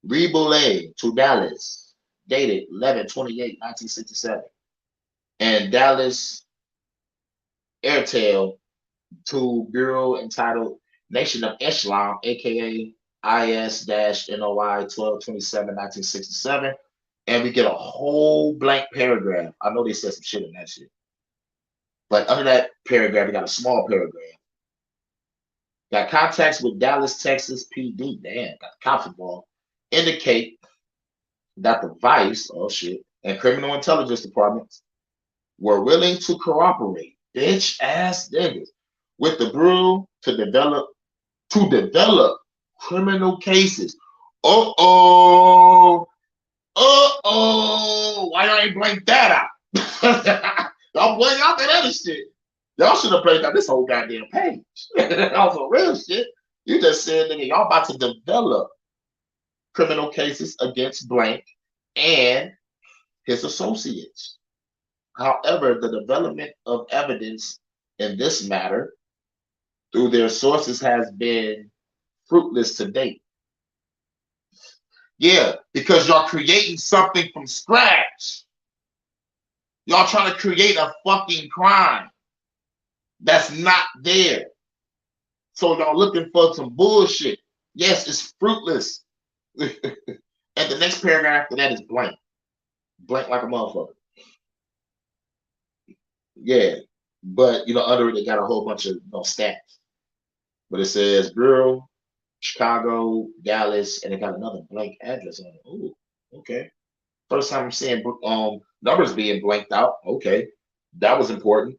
Speaker 1: Reboulet to Dallas, dated 11/28/1967. And Dallas Airtel to Bureau entitled Nation of Islam, aka IS-NOI 12/27/1967. And we get a whole blank paragraph. I know they said some shit in that shit. But under that paragraph, we got a small paragraph. Got contacts with Dallas, Texas PD. Damn, got the cops involved. Indicate that the Vice, oh shit, and Criminal Intelligence Departments were willing to cooperate, bitch ass niggas, with the Bureau to develop criminal cases. Uh-oh. Why y'all ain't blank that out? Y'all blank out that other shit. Y'all should have blanked out this whole goddamn page. Also real shit. You just said, nigga, y'all about to develop criminal cases against blank and his associates. However, the development of evidence in this matter through their sources has been fruitless to date. Yeah, because y'all creating something from scratch. Y'all trying to create a fucking crime that's not there. So y'all looking for some bullshit. Yes, it's fruitless. And the next paragraph after that is blank. Blank like a motherfucker. Yeah. But under it they got a whole bunch of stats. But it says girl, Chicago, Dallas, and it got another blank address on it. Oh, okay. First time I'm seeing numbers being blanked out. Okay. That was important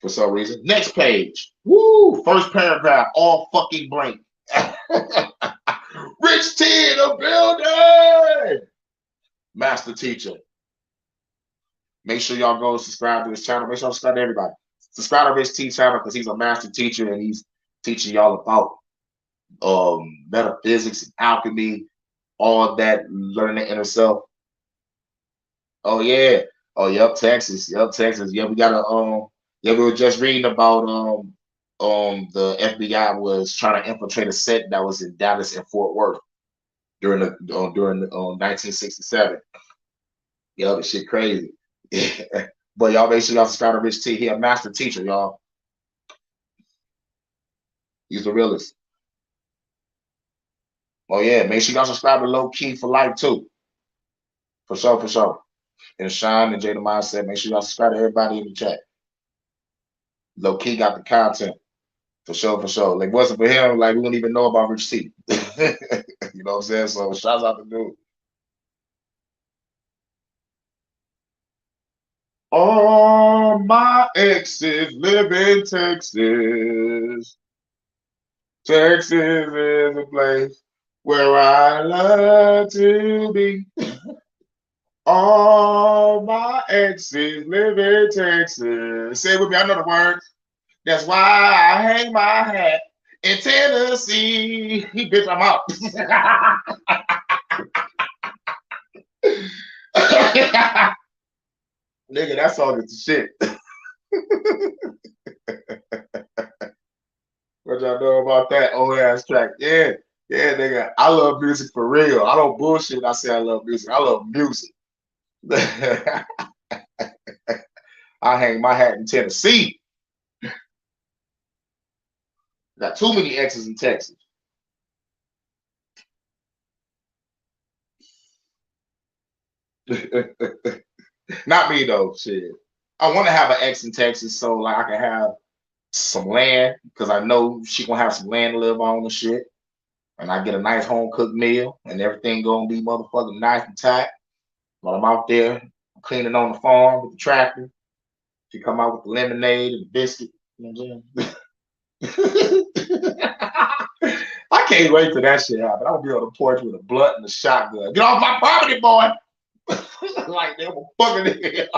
Speaker 1: for some reason. Next page. Woo! First paragraph, all fucking blank. Rich T in the building. Master teacher. Make sure y'all go subscribe to his channel. Make sure y'all subscribe to everybody. Subscribe to Rich T channel because he's a master teacher and he's teaching y'all about metaphysics and alchemy, all that, learning the inner self. Oh yeah. Oh yep, Texas. Yep, Texas. Yeah, we got a yeah, we were just reading about the FBI was trying to infiltrate a set that was in Dallas and Fort Worth during the 1967. Yo, this shit crazy. But y'all make sure y'all subscribe to Rich T. He a master teacher, y'all. He's the realest. Oh yeah, make sure y'all subscribe to Low Key for Life too. For sure, for sure. And Sean and Jada Mindset, make sure y'all subscribe to everybody in the chat. Low Key got the content. For sure, for sure. Like, wasn't for him, like, we wouldn't even know about Rich T. You know what I'm saying? So, shouts out to dude. All my exes live in Texas. Texas is a place where I love to be. All my exes live in Texas. Say it with me, I know the words. That's why I hang my hat in Tennessee. Bitch, I'm out. Nigga, that song is the shit. What y'all know about that old ass track? Yeah, yeah, nigga. I love music for real. I don't bullshit when I say I love music. I love music. I hang my hat in Tennessee. Got too many exes in Texas. Not me though. Shit. I want to have an ex in Texas so like I can have some land because I know she gonna have some land to live on and shit. And I get a nice home cooked meal and everything gonna be motherfucking nice and tight. While I'm out there cleaning on the farm with the tractor. She come out with the lemonade and the biscuit. You know what I'm saying? I can't wait till that shit happen. I'll be on the porch with a blunt and a shotgun. Get off my property, boy! Like they were fucking nigga.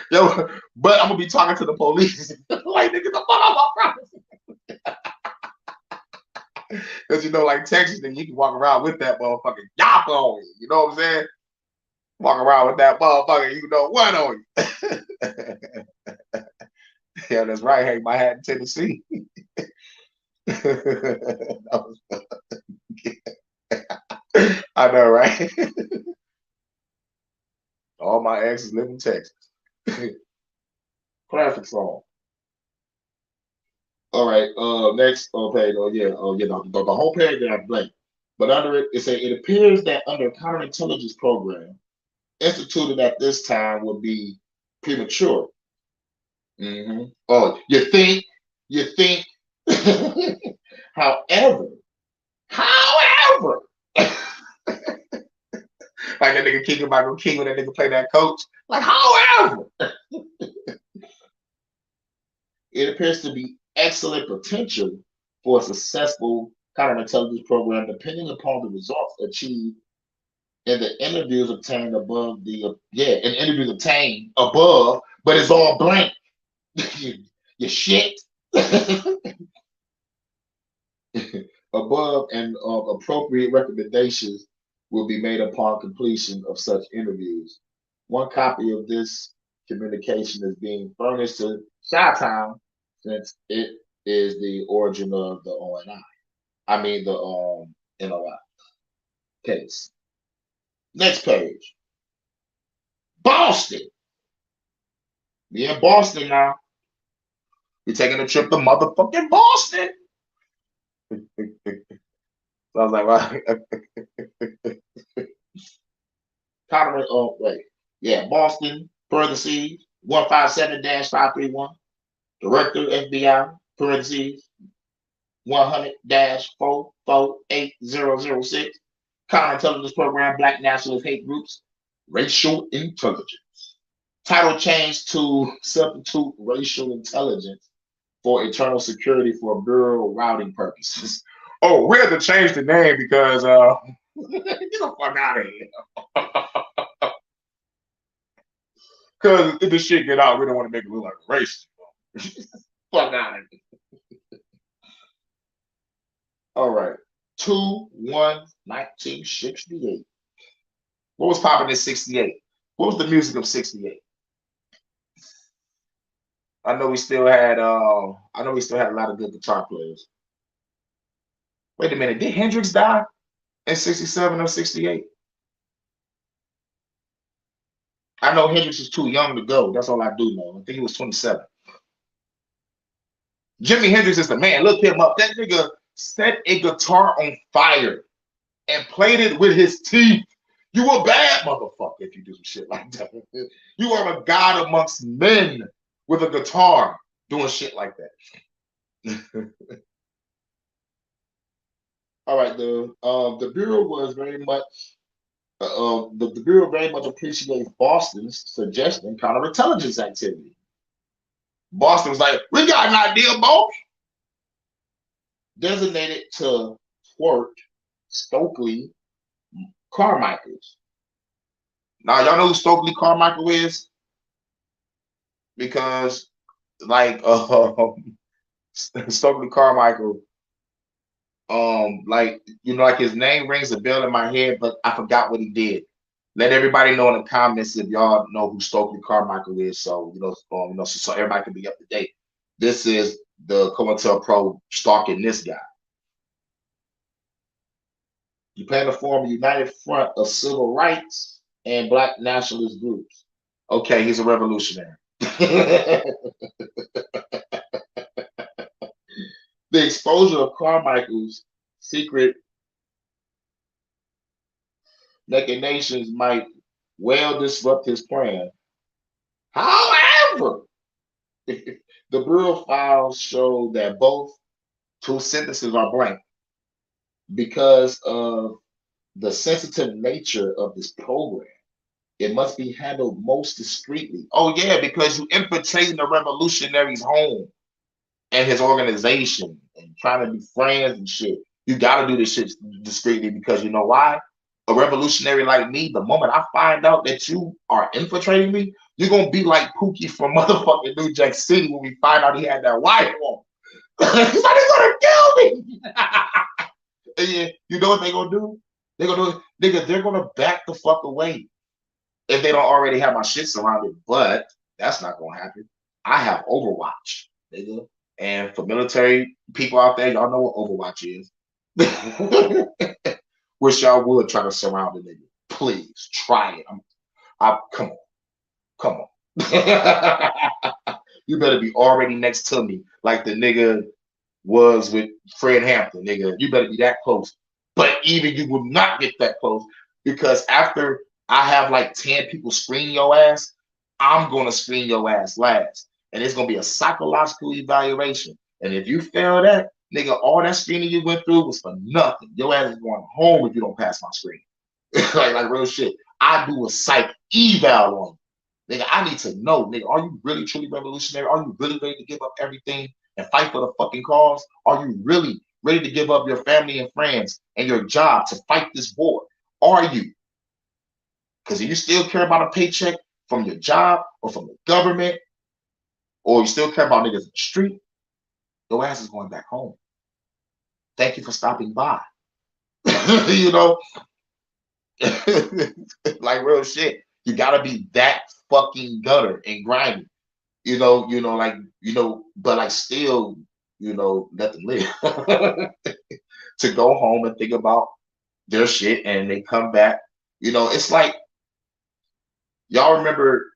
Speaker 1: Yo, but I'm gonna be talking to the police. Like nigga, the fuck off my property. Because like Texas, nigga, you can walk around with that motherfucking yop on you. You know what I'm saying? Walk around with that motherfucker, you know what on you. Yeah, that's right. Hang my hat in Tennessee. I know, right? All my exes live in Texas. Classic song. All right. Next page. The whole page got blank. But under it, it appears that under counterintelligence program instituted at this time would be premature. Oh, you think? However, like that nigga King of Michael King when that nigga play that coach. Like, however, it appears to be excellent potential for a successful counterintelligence program, depending upon the results achieved in the interviews obtained above interviews obtained above, but it's all blank. you shit. Above and appropriate recommendations will be made upon completion of such interviews. One copy of this communication is being furnished to Chi-Town since it is the origin of the ONI. I mean the NOI case. Next page. Boston. We in Boston now. We're taking a trip to motherfucking Boston. So I was like, well, Conrad, oh, wait. Yeah, Boston, parentheses, 157-531. Director, FBI, parentheses, 100-448-006. Counterintelligence program, Black nationalist hate groups, racial intelligence. Title changed to substitute racial intelligence for internal security for bureau routing purposes. Oh, we had to change the name because get the fuck out of here. Because if this shit get out, we don't want to make it look like a racist. Fuck out of here. All right. 2/1/1968. What was popping in 68? What was the music of 68? I know we still had a lot of good guitar players. Wait a minute, did Hendrix die in 67 or 68? I know Hendrix was too young to go. That's all I do know. I think he was 27. Jimi Hendrix is the man. Look him up. That nigga set a guitar on fire and played it with his teeth. You a bad motherfucker if you do some shit like that. You are a god amongst men with a guitar doing shit like that. All right, the Bureau was very much the Bureau very much appreciates Boston's suggesting counterintelligence activity. Boston was like, we got an idea, boss. Designated to thwart Stokely Carmichael's. Now, y'all know who Stokely Carmichael is? Because, like, Stokely Carmichael, like, you know, like his name rings a bell in my head, but I forgot what he did. Let everybody know in the comments if y'all know who Stokely Carmichael is, so so everybody can be up to date. This is the Cointelpro stalking this guy. You plan to form a united front of civil rights and black nationalist groups. Okay, he's a revolutionary. The exposure of Carmichael's secret machinations might well disrupt his plan. However, the Bureau files show that both two sentences are blank because of the sensitive nature of this program. It must be handled most discreetly. Oh yeah, because you infiltrating the revolutionary's home and his organization and trying to be friends and shit. You got to do this shit discreetly because you know why? A revolutionary like me, the moment I find out that you are infiltrating me, you're gonna be like Pookie from motherfucking New Jack City when we find out he had that wife on. He's like, he's gonna kill me. And yeah, you know what they're gonna do? They're gonna do, nigga, they're gonna back the fuck away if they don't already have my shit surrounded. But that's not gonna happen. I have Overwatch, nigga. And for military people out there, y'all know what Overwatch is. Wish y'all would try to surround a nigga. Please try it. Come on. You better be already next to me, like the nigga was with Fred Hampton, nigga. You better be that close. But even you will not get that close because after I have like 10 people screen your ass, I'm gonna screen your ass last. And it's gonna be a psychological evaluation. And if you fail that, nigga, all that screening you went through was for nothing. Your ass is going home if you don't pass my screen. like real shit. I do a psych eval on you. Nigga, I need to know, nigga, are you really truly revolutionary? Are you really ready to give up everything and fight for the fucking cause? Are you really ready to give up your family and friends and your job to fight this war? Are you? Because if you still care about a paycheck from your job or from the government, or you still care about niggas in the street, your ass is going back home. Thank you for stopping by. You know, like real shit. You gotta be that fucking gutter and grimy. Like, but like still, let them live. To go home and think about their shit and they come back. It's like y'all remember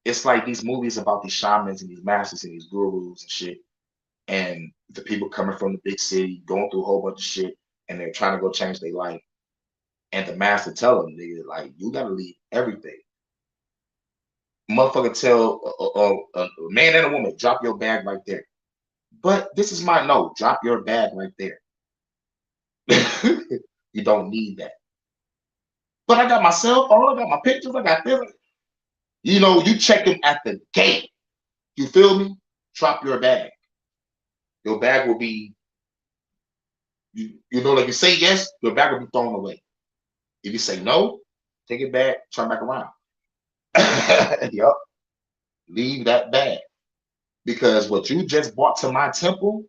Speaker 1: it's like these movies about these shamans and these masters and these gurus and shit, and the people coming from the big city going through a whole bunch of shit, and they're trying to go change their life, and the master tell them, nigga, like, you gotta leave everything. Motherfucker tell a man and a woman, drop your bag right there. But this is my no, drop your bag right there. You don't need that. But I got my cell phone, I got my pictures, I got this. You check them at the gate. You feel me? Drop your bag. Your bag will be, like you say yes, your bag will be thrown away. If you say no, take it back, turn back around. Yup. Leave that bag. Because what you just brought to my temple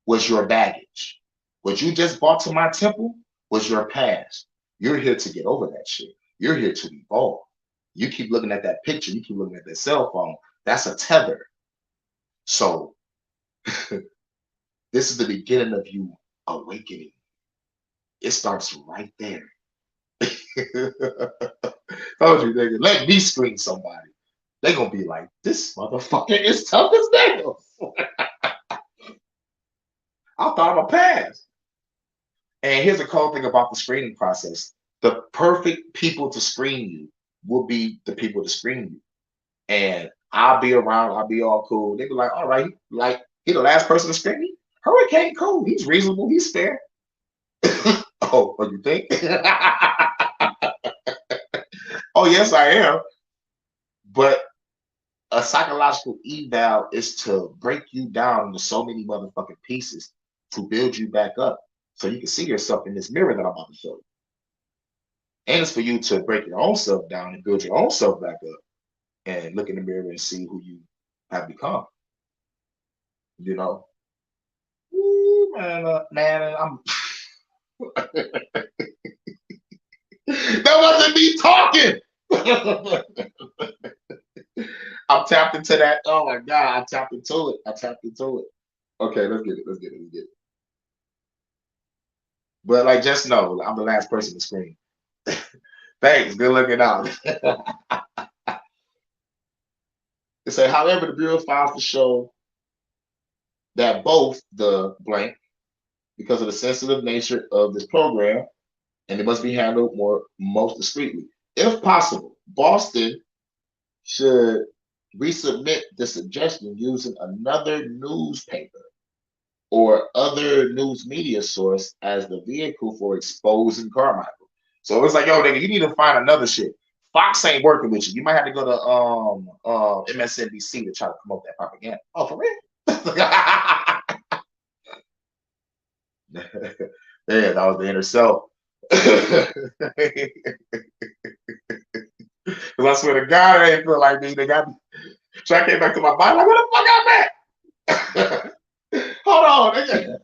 Speaker 1: was your baggage. What you just brought to my temple was your past. You're here to get over that shit. You're here to evolve. You keep looking at that picture, you keep looking at that cell phone. That's a tether. So this is the beginning of you awakening. It starts right there. Told you, nigga, let me screen somebody. They're gonna be like, this motherfucker is tough as nails. I thought I'm a pass. And here's the cool thing about the screening process. The perfect people to screen you will be the people to screen you. And I'll be around, I'll be all cool. They be like, all right, like, he the last person to screen me? Hurricane, cool. He's reasonable, he's fair. Oh, what you think? Oh, yes, I am. But a psychological eval is to break you down into so many motherfucking pieces to build you back up so you can see yourself in this mirror that I'm about to show you. And it's for you to break your own self down and build your own self back up and look in the mirror and see who you have become. Ooh, man, I'm. That wasn't me talking. I'm tapped into that. Oh my God, I tapped into it. Okay, let's get it. But like, just know, I'm the last person to scream. Thanks, good looking out. It said, however, the Bureau files to show that both the blank, because of the sensitive nature of this program, and it must be handled most discreetly. If possible, Boston should resubmit the suggestion using another newspaper or other news media source as the vehicle for exposing Carmichael. So it's like, yo, nigga, you need to find another shit. Fox ain't working with you. You might have to go to MSNBC to try to promote that propaganda. Oh, for real? Yeah, that was the inner self. Because I swear to God, they ain't feel like me. They got me. So I came back to my body like, where the fuck I'm at? Hold on, nigga.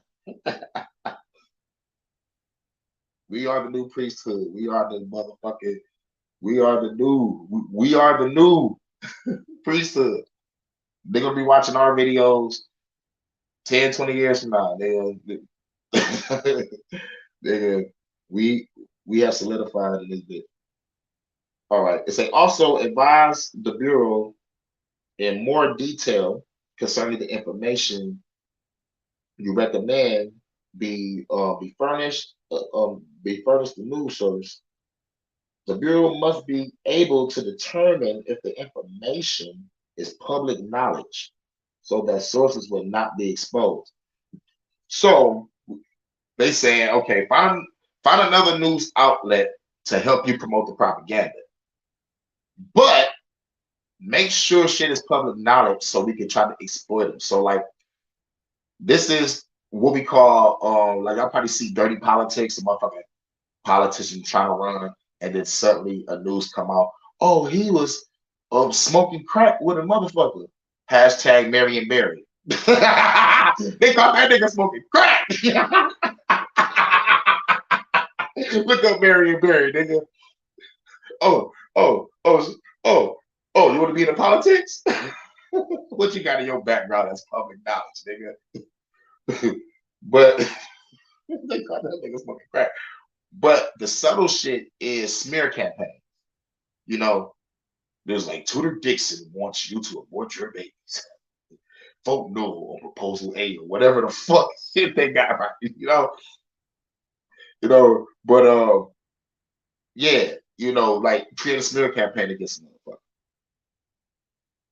Speaker 1: We are the new priesthood. We are the motherfucking. We are the new priesthood. They're gonna be watching our videos 10, 20 years from now. We have solidified in this bit. All right. It say also advise the Bureau in more detail concerning the information you recommend be furnished the news source. The Bureau must be able to determine if the information is public knowledge so that sources will not be exposed. So they saying, okay, find another news outlet to help you promote the propaganda. But make sure shit is public knowledge so we can try to exploit them. So like this is what we call like I'll probably see dirty politics, a motherfucking politician trying to run, and then suddenly a news come out. Oh, he was smoking crack with a motherfucker. Hashtag Marion Barry. They caught that nigga smoking crack. Look up Marion Barry, nigga. Oh, Oh, oh, oh, oh, you want to be in the politics? What you got in your background that's public knowledge, nigga? But they call that nigga smoking crack. But the subtle shit is smear campaign. You know, there's like Tudor Dixon wants you to abort your babies. Vote no on proposal A or whatever the fuck shit they got right. But yeah, like create a smear campaign against the motherfucker.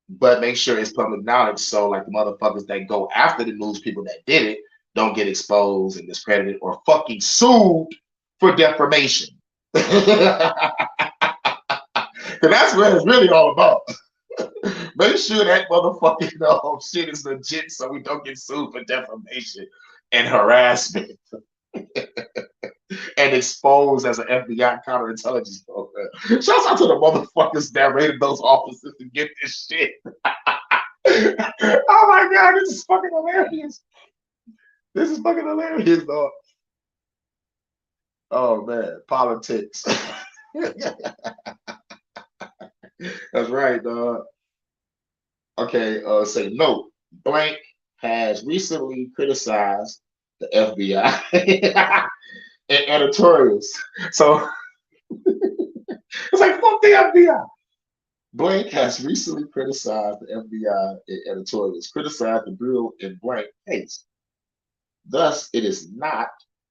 Speaker 1: But make sure it's public knowledge so like the motherfuckers that go after the news people that did it don't get exposed and discredited or fucking sued for defamation. Because that's what it's really all about. Make sure that motherfucking shit is legit so we don't get sued for defamation and harassment and exposed as an FBI counterintelligence program. Shouts out to the motherfuckers that raided those offices to get this shit. Oh my god, this is fucking hilarious. This is fucking hilarious, dog. Oh man, politics. That's right, dog. Okay, say note, blank has recently criticized the FBI in editorials. So it's like, fuck the FBI. Blank has recently criticized the FBI in editorials, criticized the Bureau in blank case. Thus, it is not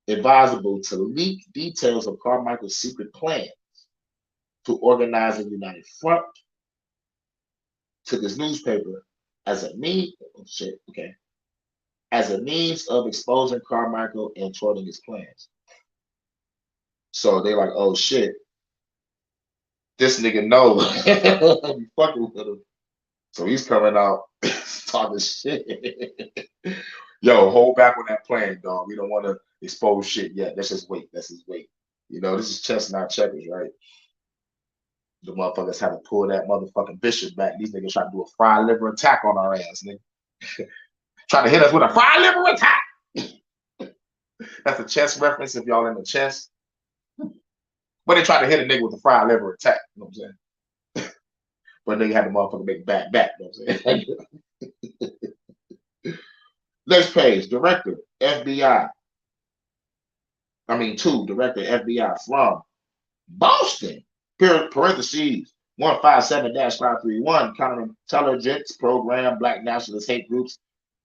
Speaker 1: advisable to leak details of Carmichael's secret plan to organize a united front to this newspaper as a means. Oh, shit, okay. As a means of exposing Carmichael and thwarting his plans. So they're like, oh shit, this nigga knows you fucking with him. So he's coming out talking shit. Yo, hold back on that plan, dog. We don't want to expose shit yet. Let's just wait. Let's just wait. This is chess, not checkers, right? The motherfuckers had to pull that motherfucking bishop back. These niggas trying to do a fried liver attack on our ass, nigga. Trying to hit us with a fried liver attack. That's a chess reference if y'all in the chess. But they tried to hit a nigga with a fried liver attack. You know what I'm saying? But nigga had the motherfucker make back. You know what I'm saying? Next page, director, FBI. Director, FBI from Boston, parentheses, 157-531, counterintelligence program, black nationalist hate groups,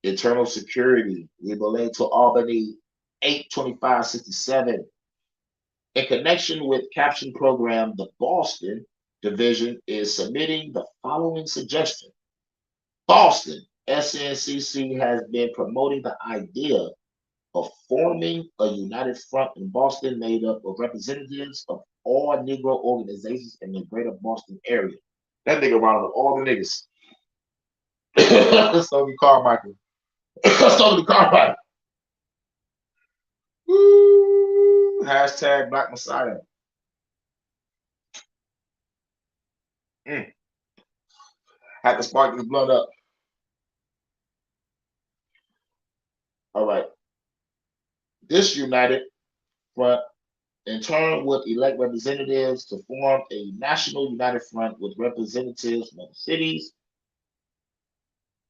Speaker 1: internal security. We belong to Albany, 82567. In connection with caption program, the Boston division is submitting the following suggestion. Boston, SNCC has been promoting the idea of forming a united front in Boston made up of representatives of all Negro organizations in the greater Boston area. That nigga around with all the niggas. Stokely Carmichael. Stokely Carmichael. Woo. Hashtag Black Messiah. Had to spark this blood up. All right. This united front in turn would elect representatives to form a national united front with representatives from the cities.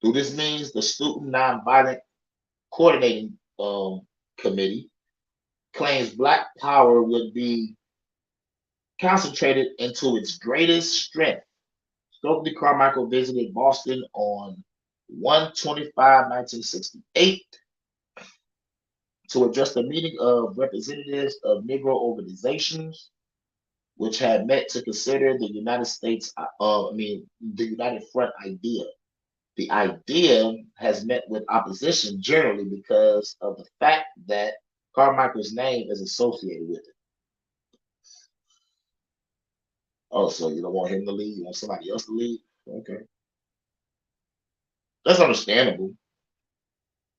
Speaker 1: Through this means the Student Nonviolent Coordinating Committee claims Black power would be concentrated into its greatest strength. Stokely Carmichael visited Boston on 1/25/1968 to address the meeting of representatives of Negro organizations, which had met to consider the the United Front idea. The idea has met with opposition generally because of the fact that Carmichael's name is associated with it. Oh, so you don't want him to lead? You want somebody else to lead? Okay. That's understandable,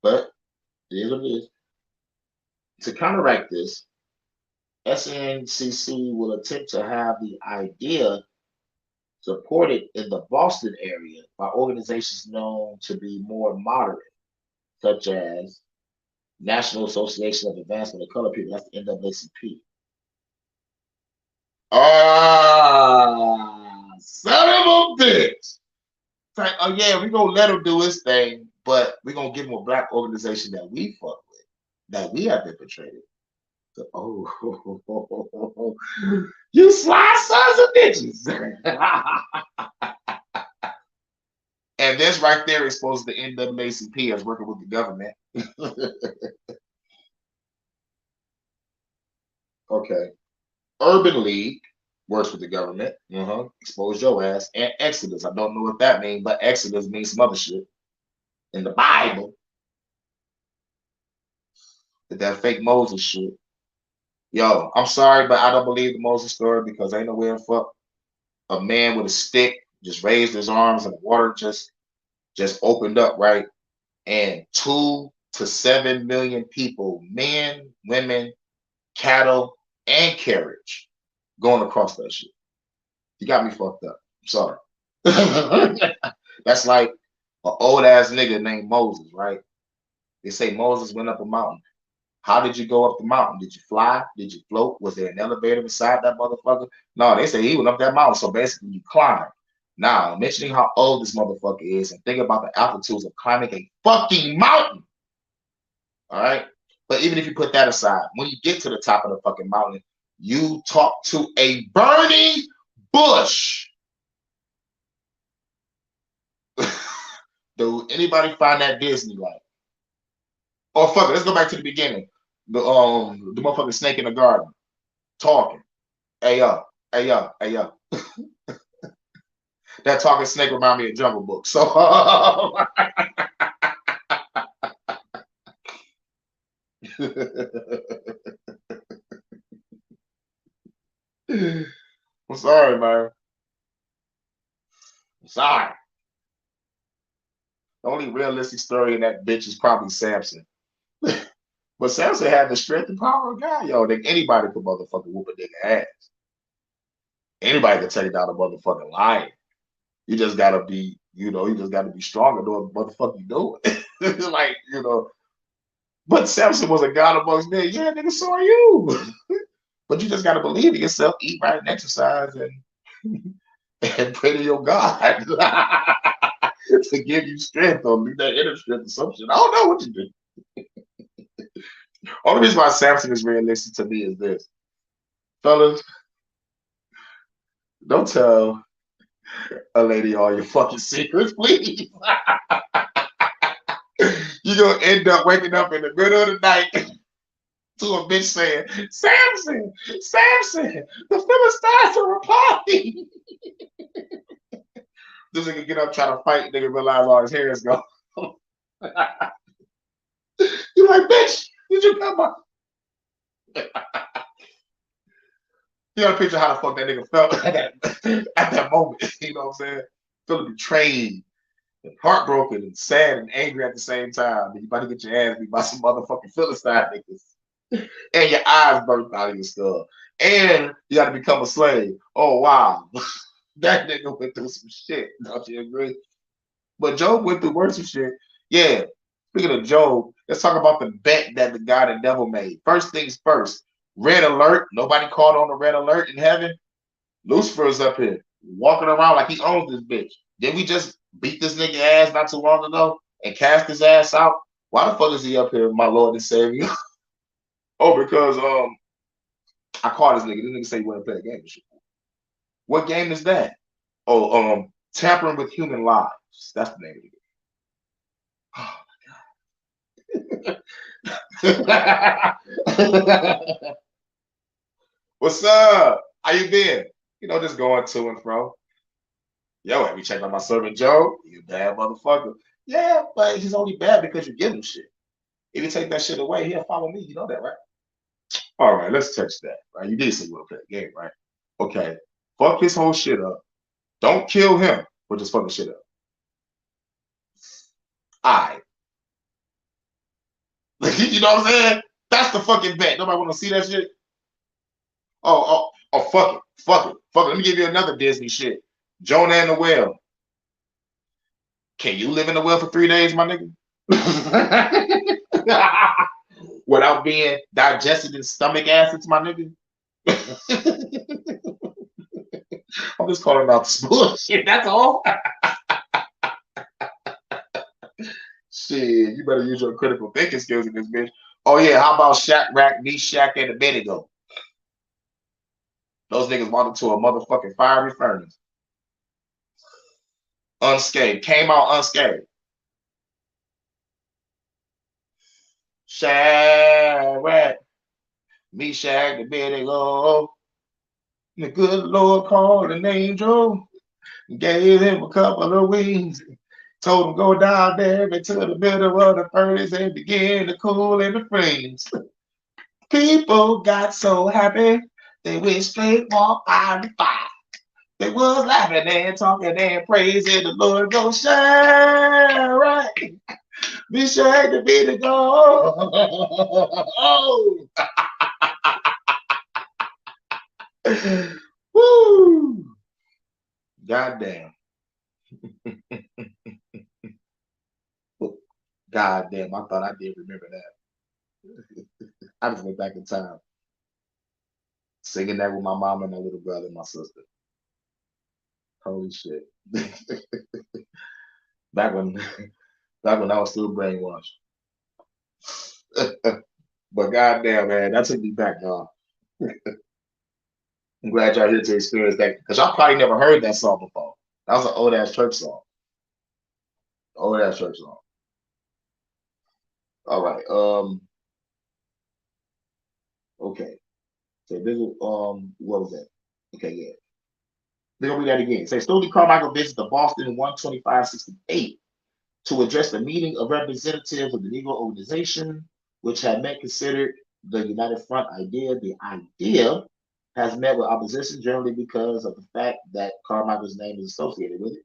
Speaker 1: but it is what it is. To counteract this, SNCC will attempt to have the idea supported in the Boston area by organizations known to be more moderate, such as National Association of Advancement of Colored People, that's the NAACP. Son of a bitch. It's like, oh yeah, we gonna let him do his thing, but we gonna give him a black organization that we fuck with, that we have infiltrated. So, oh, you sly sons of bitches. And this right there exposes the NAACP as working with the government. Okay. Urban League works with the government. Expose your ass. And Exodus. I don't know what that means, but Exodus means some other shit in the Bible. That fake Moses shit. Yo, I'm sorry, but I don't believe the Moses story because ain't nowhere in fuck a man with a stick just raised his arms and the water just opened up, right? And 2 to 7 million people, men, women, cattle, and carriage going across that shit. You got me fucked up. I'm sorry. That's like an old ass nigga named Moses, right? They say Moses went up a mountain. How did you go up the mountain? Did you fly? Did you float? Was there an elevator beside that motherfucker? No, they say he went up that mountain. So basically, you climb. Now, mentioning how old this motherfucker is and think about the altitudes of climbing a fucking mountain. All right. But even if you put that aside, when you get to the top of the fucking mountain, you talk to a burning bush. Do anybody find that Disney-like? Oh fuck it, let's go back to the beginning. The motherfucking snake in the garden talking. Hey yo, hey yo, hey yo. That talking snake remind me of Jungle Book. So I'm sorry, man. I'm sorry. The only realistic story in that bitch is probably Samson. But Samson had the strength and power of God, yo. That anybody could motherfucking whoop a nigga ass. Anybody could take down a motherfucking lion. You just gotta be, you just gotta be strong and know what the fuck you doing. Like, but Samson was a god amongst men. Yeah, nigga, so are you. But you just gotta believe in yourself, eat right and exercise and pray to your God to give you strength or leave that inner strength or some shit. I don't know what you do. Only reason why Samson is realistic to me is this. Fellas, don't tell a lady all your fucking secrets, please. You're gonna end up waking up in the middle of the night to a bitch saying, Samson, Samson, the Philistines are replying. This nigga get up trying to fight, nigga realize all his hair is gone. You like, bitch, did you come up? You gotta picture how the fuck that nigga felt at that moment. You know what I'm saying? Feeling betrayed and heartbroken and sad and angry at the same time. You about to get your ass beat by some motherfucking Philistine niggas. And your eyes burnt out of your skull. And you gotta become a slave. Oh wow. That nigga went through some shit. Don't you agree? But Job went through worse shit. Yeah. Speaking of Job, let's talk about the bet that the God and devil made. First things first. Red alert. Nobody called on the red alert in heaven. Lucifer is up here walking around like he owns this bitch. Did we just beat this nigga ass not too long ago and cast his ass out? Why the fuck is he up here, my Lord and Savior? Oh, because I called this nigga. This nigga say he want to play a game. What game is that? Oh, tampering with human lives. That's the name of it. Oh my god. What's up? How you been? Just going to and fro. Yo, have you checked on my servant Joe? You bad motherfucker. Yeah, but he's only bad because you give him shit. If you take that shit away, he'll follow me. You know that, right? All right, let's touch that. Right? You did say you want to play the game, right? Okay. Fuck his whole shit up. Don't kill him, but just fuck the shit up. All right. You know what I'm saying? That's the fucking bet. Nobody want to see that shit. Oh, fuck it. Fuck it. Fuck it. Let me give you another Disney shit. Jonah and the whale. Can you live in the whale for 3 days, my nigga? Without being digested in stomach acids, my nigga? I'm just calling out this bullshit. That's all. Shit, you better use your critical thinking skills in this bitch. Oh yeah, how about Shaq, Rack, Me, Shaq, and a minute ago? Those niggas walked into a motherfucking fiery furnace, unscathed, came out unscathed. Shaq, Rack, Me, Shaq, the minute ago. The good Lord called an angel, gave him a couple of wings. Told him go down there into the middle of the furnace and begin to cool in the flames. People got so happy, they went straight walk out the fire. They was laughing and talking and praising the Lord. Go shine right. Be sure to be the goal. Woo! Goddamn. Goddamn, I thought I did remember that. I just went back in time. Singing that with my mom and my little brother and my sister. Holy shit. back when back when I was still brainwashed. But goddamn, man, that took me back, y'all. I'm glad y'all here to experience that because y'all probably never heard that song before. That was an old ass church song. Old ass church song. All right. Okay. So this is what was that? Okay, yeah. They're gonna read that again. Say Stokely Carmichael visits the Boston 12568 to address the meeting of representatives of the Negro organization, which had met considered the United Front idea. The idea has met with opposition generally because of the fact that Carmichael's name is associated with it.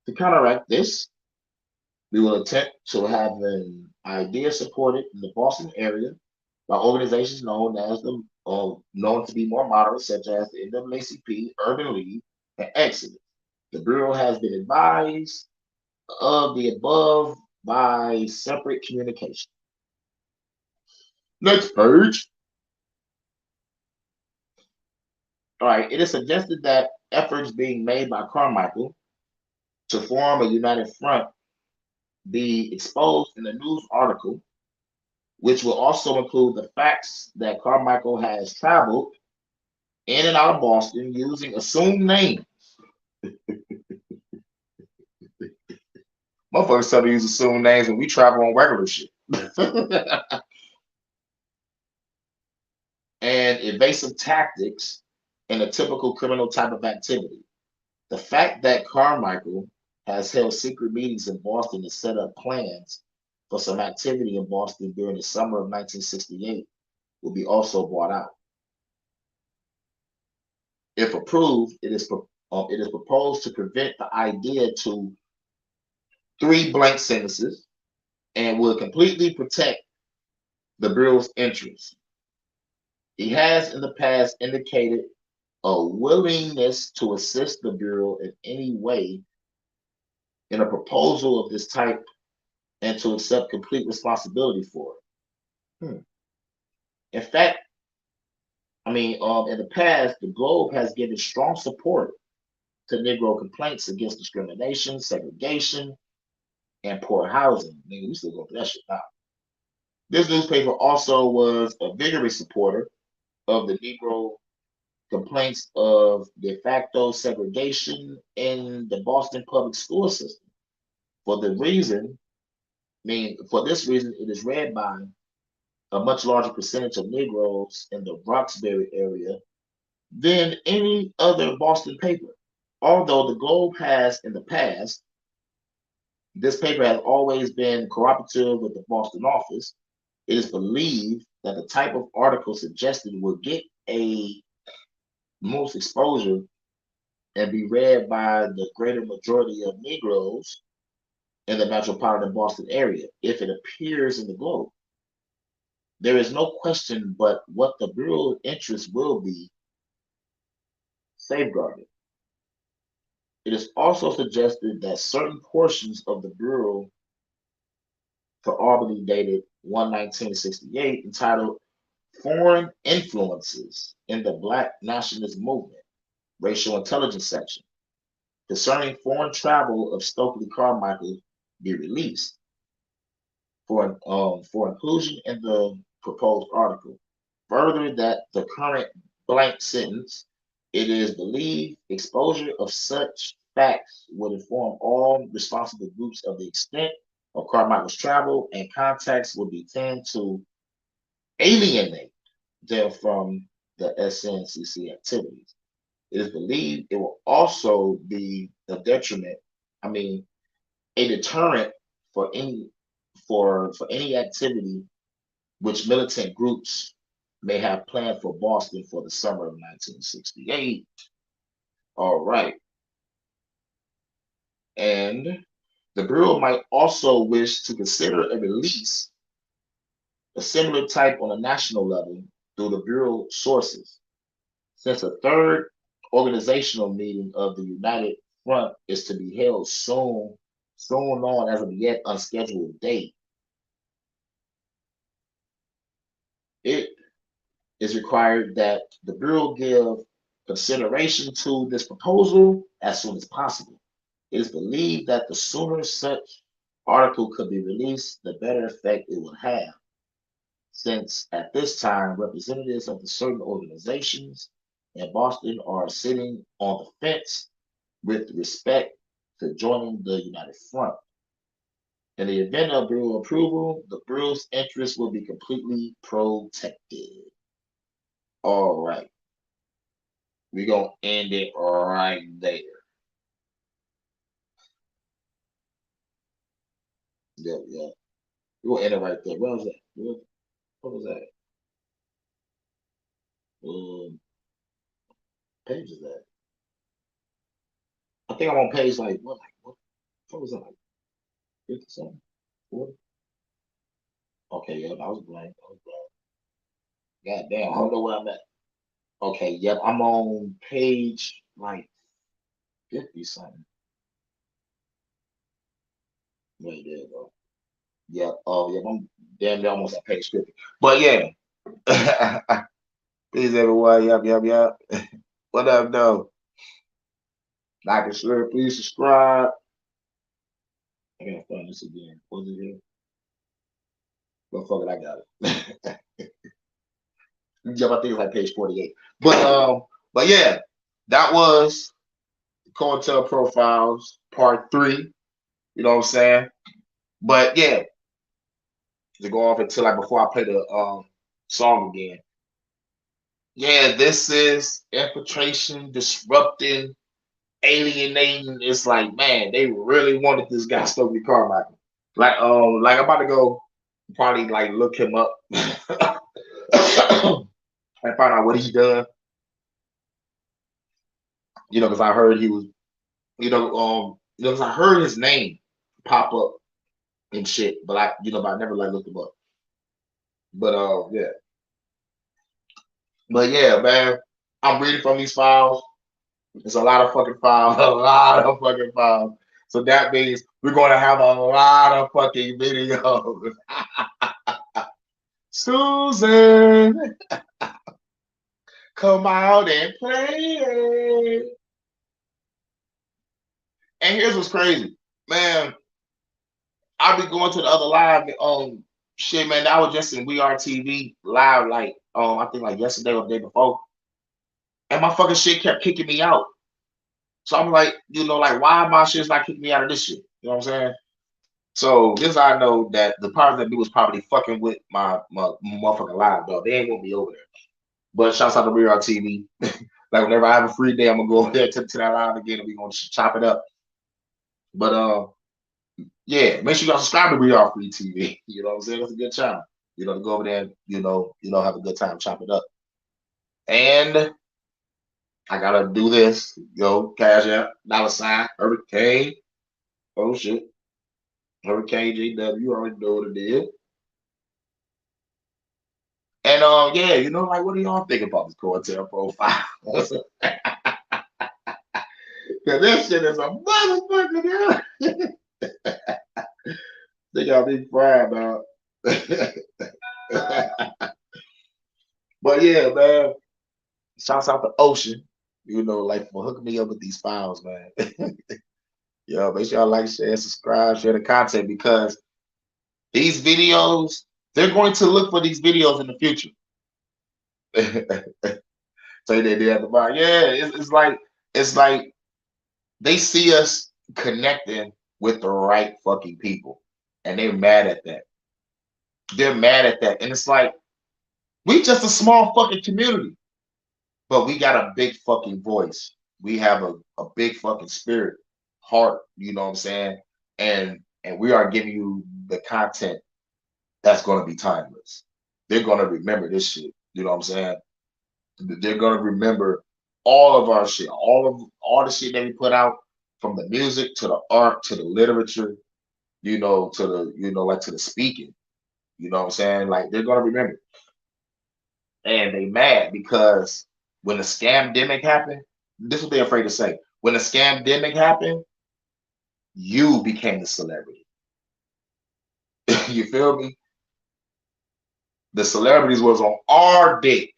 Speaker 1: To counteract this, we will attempt to have an idea supported in the Boston area by organizations known to be more moderate, such as the NAACP, Urban League, and Exodus. The Bureau has been advised of the above by separate communication. Next page. All right, it is suggested that efforts being made by Carmichael to form a united front be exposed in a news article, which will also include the facts that Carmichael has traveled in and out of Boston using assumed names. Motherfuckers tell to use assumed names when we travel on regular shit. And evasive tactics in a typical criminal type of activity. The fact that Carmichael has held secret meetings in Boston to set up plans for some activity in Boston during the summer of 1968 will be also brought out. If approved, it is proposed to prevent the idea to 3 blank sentences and will completely protect the Bureau's interests. He has in the past indicated a willingness to assist the Bureau in any way in a proposal of this type and to accept complete responsibility for it. In fact, in the past, the Globe has given strong support to Negro complaints against discrimination, segregation, and poor housing. Nigga, we still go through that shit now. This newspaper also was a vigorous supporter of the Negro complaints of de facto segregation in the Boston public school system. For this reason, it is read by a much larger percentage of Negroes in the Roxbury area than any other Boston paper. Although the Globe has in the past, this paper has always been cooperative with the Boston office. It is believed that the type of article suggested will get a most exposure and be read by the greater majority of Negroes in the metropolitan Boston area if it appears in the Globe. There is no question but what the Bureau's interests will be safeguarded. It is also suggested that certain portions of the Bureau for Albany dated 1/1968 entitled Foreign Influences in the Black Nationalist Movement racial intelligence section concerning foreign travel of Stokely Carmichael be released for inclusion in the proposed article. Further, that the current blank sentence, it is believed exposure of such facts would inform all responsible groups of the extent of Carmichael's travel and contacts would be tend to alienate them from the SNCC activities. It is believed it will also be a detriment, I mean, a deterrent for any activity which militant groups may have planned for Boston for the summer of 1968. All right. And the Bureau might also wish to consider a release, a similar type on a national level through the Bureau sources, since a third organizational meeting of the United Front is to be held soon on as of yet unscheduled date. It is required that the Bureau give consideration to this proposal as soon as possible. It is believed that the sooner such article could be released, the better effect it would have, since at this time representatives of the certain organizations in Boston are sitting on the fence with respect to joining the United Front. In the event of Bureau approval, the Bureau's interests will be completely protected. All right. We're going to end it right there. Yeah, yeah. We're going to end it right there. Where was that? What was that? Page is that? I think I'm on page like, what was that? Like 50 something? 40? Okay, yeah, I was blank. God damn, I don't know where I'm at. Okay, yep, I'm on page like 50 something. Wait, there you go. Yep, oh, yeah, I'm damn near almost at page 50. But yeah, please everyone, yep. What up, though? Like and share, please subscribe. I gotta find this again. Was it here? Well, fuck it, I got it. Jump, I think it's like page 48. But yeah, that was Cointelpro Profiles Part 3. You know what I'm saying? But yeah, to go off until like before I play the song again. Yeah, this is infiltration, disrupting, alienating. It's like, man, they really wanted this guy Stokely Carmichael. Like I'm about to go probably like look him up and find out what he done. You know, because I heard he was, because I heard his name pop up and shit, but but I never like looked him up. But yeah. But yeah, man, I'm reading from these files. It's a lot of fucking files, a lot of fucking files. So that means we're gonna have a lot of fucking videos. Susan, come out and play. And here's what's crazy, man. I'll be going to the other live. Shit, man. I was just in We Are TV live, like, I think like yesterday or the day before, and my fucking shit kept kicking me out. So I'm like, like, why my shit's not kicking me out of this shit? You know what I'm saying? So this I know that the powers that be was probably fucking with my motherfucking live, dog. They ain't gonna be over there. But shouts out to We Are TV. Like whenever I have a free day, I'm gonna go over there to that live again, and we gonna chop it up. But yeah, make sure y'all subscribe to We Are Free TV. You know what I'm saying? That's a good channel. To go over there and, have a good time, chop it up. And I gotta do this. Cash out, $ Hurricane. Oh shit. Hurricane JW, you already know what it is. And yeah, like what do y'all think about this Cointelpro profile? Cause this shit is a motherfucker, dude. They got me fried, dog. But yeah, man. Shouts out to Ocean. You know, like for hooking me up with these files, man. Yo, make sure y'all like, share, subscribe, share the content because these videos, they're going to look for these videos in the future. Say they did at the bar. Yeah, it's like they see us connecting with the right fucking people, and they're mad at that. They're mad at that, and it's like we just a small fucking community, but we got a big fucking voice. We have a big fucking spirit, heart. You know what I'm saying? And we are giving you the content that's gonna be timeless. They're gonna remember this shit. You know what I'm saying? They're gonna remember all of our shit, all the shit that we put out, from the music to the art to the literature, to the like to the speaking. You know what I'm saying? Like they're gonna remember. And they mad because when the scamdemic happened, this is what they're afraid to say. When the scamdemic happened, you became the celebrity. You feel me? The celebrities was on our dick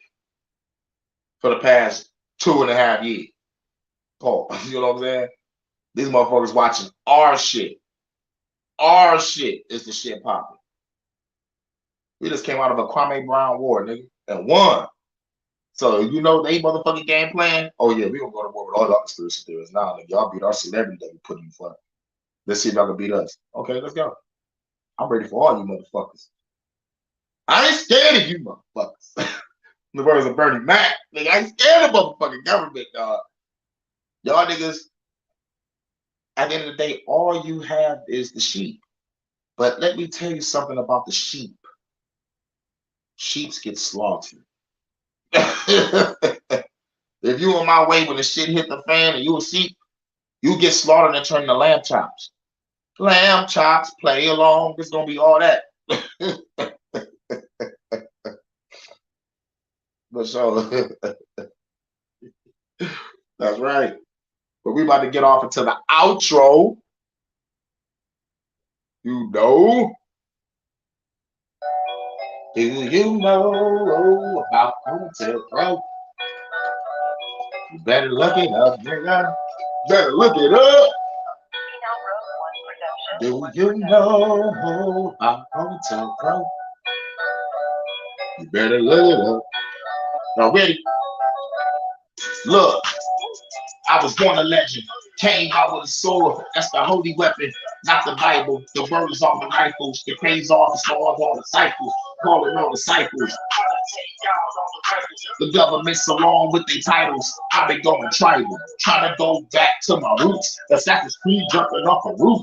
Speaker 1: for the past 2.5 years. Paul, you know what I'm saying? These motherfuckers watching our shit. Our shit is the shit popping. We just came out of a Kwame Brown war, nigga, and won. So they motherfucking game plan. Oh yeah, we gonna go to war with all the conspiracy theories. Nah, nigga, y'all beat our celebrity that we put in front. Let's see if y'all can beat us. Okay, let's go. I'm ready for all you motherfuckers. I ain't scared of you motherfuckers. The words of Bernie Mac, nigga, I ain't scared of motherfucking government, dog. Y'all niggas, at the end of the day, all you have is the sheep. But let me tell you something about the sheep. Sheeps get slaughtered. If you on my way when the shit hit the fan and you a sheep, you get slaughtered and turn into lamb chops. Lamb chops, play along. It's gonna be all that. But so that's right. But we about to get off into the outro. You know. Do you know about Cointelpro? You better look it up, nigga. Better look it up. Do you know about Cointelpro? You better look it up. Now ready? Look, I was born a legend. Came out with a sword. That's the holy weapon, not the Bible. The word is on the rifles. The praise off the stars, all the cycles. Calling all disciples. The government's along with their titles. I've been going tribal. Trying to go back to my roots. Assassin's Creed jumping off a roof.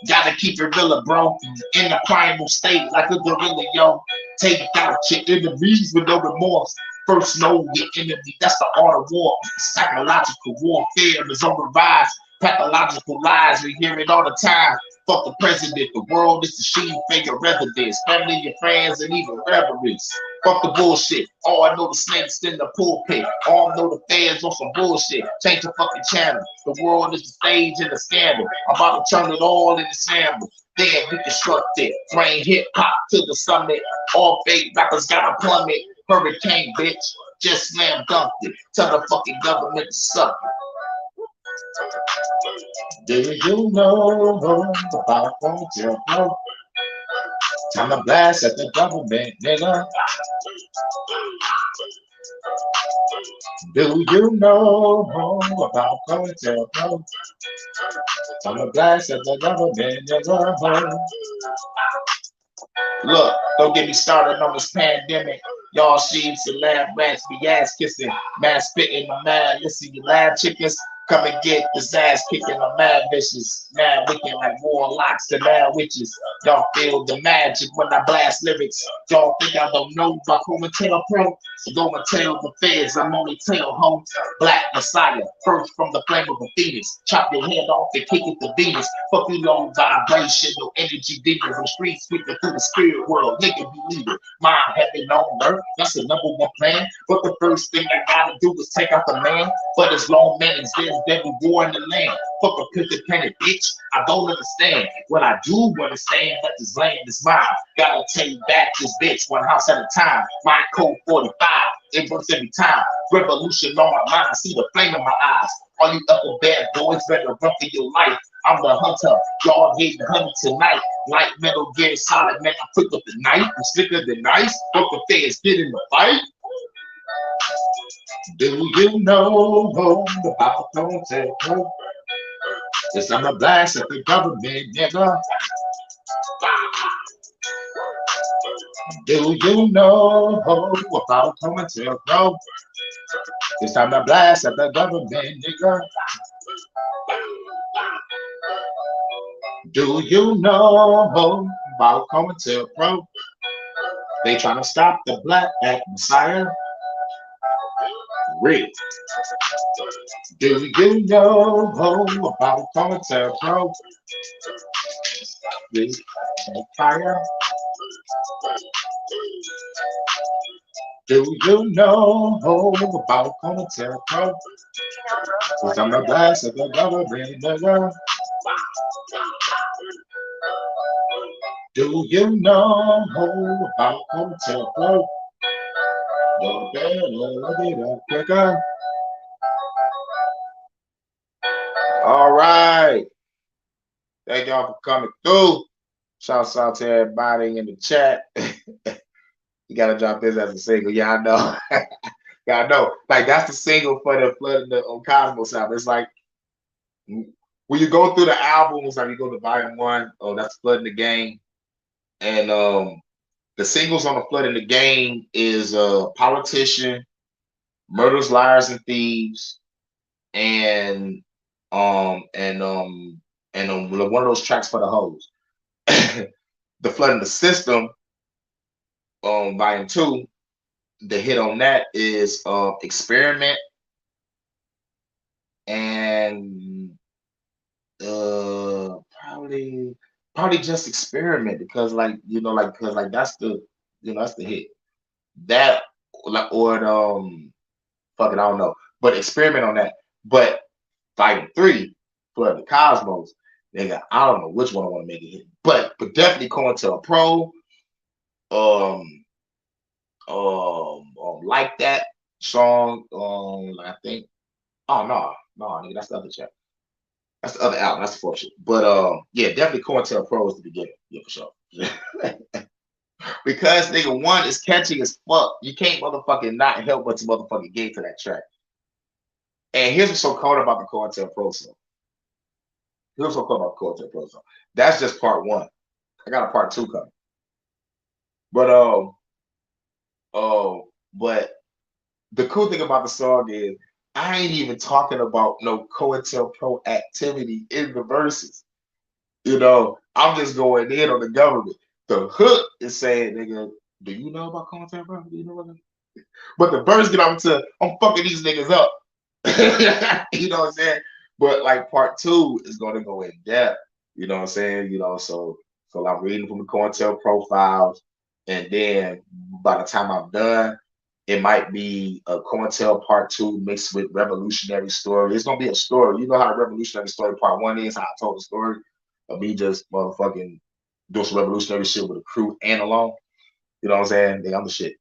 Speaker 1: Gotta keep it real, bro. In a primal state, like a gorilla, yo. Take out your enemies with no remorse. First, know your enemy. That's the art of war. Psychological warfare is on the rise. Pathological lies, we hear it all the time. Fuck the president, the world is the sheep figure residence. Family and friends and even reverence. Fuck the bullshit. All I know the snakes in the pulpit. All I know the fans on some bullshit. Change the fucking channel. The world is the stage and the scandal. I'm about to turn it all into shambles. Then reconstruct it. Bring hip hop to the summit. All fake rappers gotta plummet. Hurricane, bitch. Just slam dunked it. Tell the fucking government to suck it. Do you know about Cointelpro? Time to blast at the government, nigga. Do you know about Cointelpro? Time to blast at the government, nigga. Look, don't get me started on this pandemic. Y'all sheeps and lab rats be ass kissing, mass spitting, my mad. Listen, you lab chickens, come and get this ass kicking. I'm mad vicious, mad wicked like warlocks and mad witches. Y'all feel the magic when I blast lyrics. Y'all think I don't know about Cointelpro? So go and tell the feds I'm only tell home. Black Messiah, first from the flame of a phoenix. Chop your head off and kick it to Venus. Fuck you, low vibration, no energy demons. The streets sweeping through the spirit world. Nigga believe it. Mind heaven on earth, that's the #1 plan. But the first thing I gotta do is take out the man. But as long man exists, there will war in the land. Fuck a independent bitch. I don't understand what I do understand, but this land is mine. Gotta take back this bitch one house at a time. My code 45, it works every time. Revolution on my mind, see the flame in my eyes. All you other bad boys better run for your life. I'm the hunter, y'all getting hunted tonight. Like Metal Gear Solid, man, I quick up the knife. I'm slicker than nice. Fuck the feds, get in the fight. Do you know about Cointelpro? Yes, I'm a blast at the government, nigga. Do you know about Cointelpro? Yes, I'm a blast at the government, nigga. Do you know about Cointelpro? They trying to stop the black act Messiah. Real. Do you know about Cointelpro? This fire. Do you know about Cointelpro? Cause I'm the blast of the government, nigga. Do you know about Cointelpro? You better look it up quicker. All right. Thank y'all for coming through. Shouts out to everybody in the chat. You gotta drop this as a single. Yeah, I know. Yeah, I know. Like that's the single for the Flood in the Cosmos album. It's like when you go through the albums, like you go to volume 1, oh, that's Flood in the Game. And the singles on the Flood in the Game is Politician, Murders, Liars, and Thieves, and one of those tracks for the hoes. The Flood in the System, volume 2, the hit on that is Experiment and probably just Experiment because because that's the that's the hit. That like or fuck it, I don't know. But Experiment on that. But volume 3 for the Cosmos, nigga, I don't know which one I want to make it hit. But definitely Cointelpro. Like that song. I think. Oh no, nigga, that's the other track. That's the other album. That's the fourth shit. But yeah, definitely Cointelpro is the beginning. Yeah, for sure. Because nigga, one is catchy as fuck. You can't motherfucking not help but to motherfucking get to that track. And here's what's so cool about the Cointelpro song. Here's what's so cool about the Cointelpro song. That's just part 1. I got a part 2 coming. But but the cool thing about the song is I ain't even talking about no Cointelpro activity in the verses. I'm just going in on the government. The hook is saying, nigga, do you know about Cointelpro? Do you know what But the verse get on to, I'm fucking these niggas up. You know what I'm saying? But like part 2 is going to go in depth. You know what I'm saying? So I'm reading from the Cointelpro files, and then by the time I'm done, it might be a Cointel part 2 mixed with Revolutionary Story. It's gonna be a story. You know how Revolutionary Story part 1 is, how I told the story of me just motherfucking doing some revolutionary shit with a crew and alone. You know what I'm saying? I'm the shit.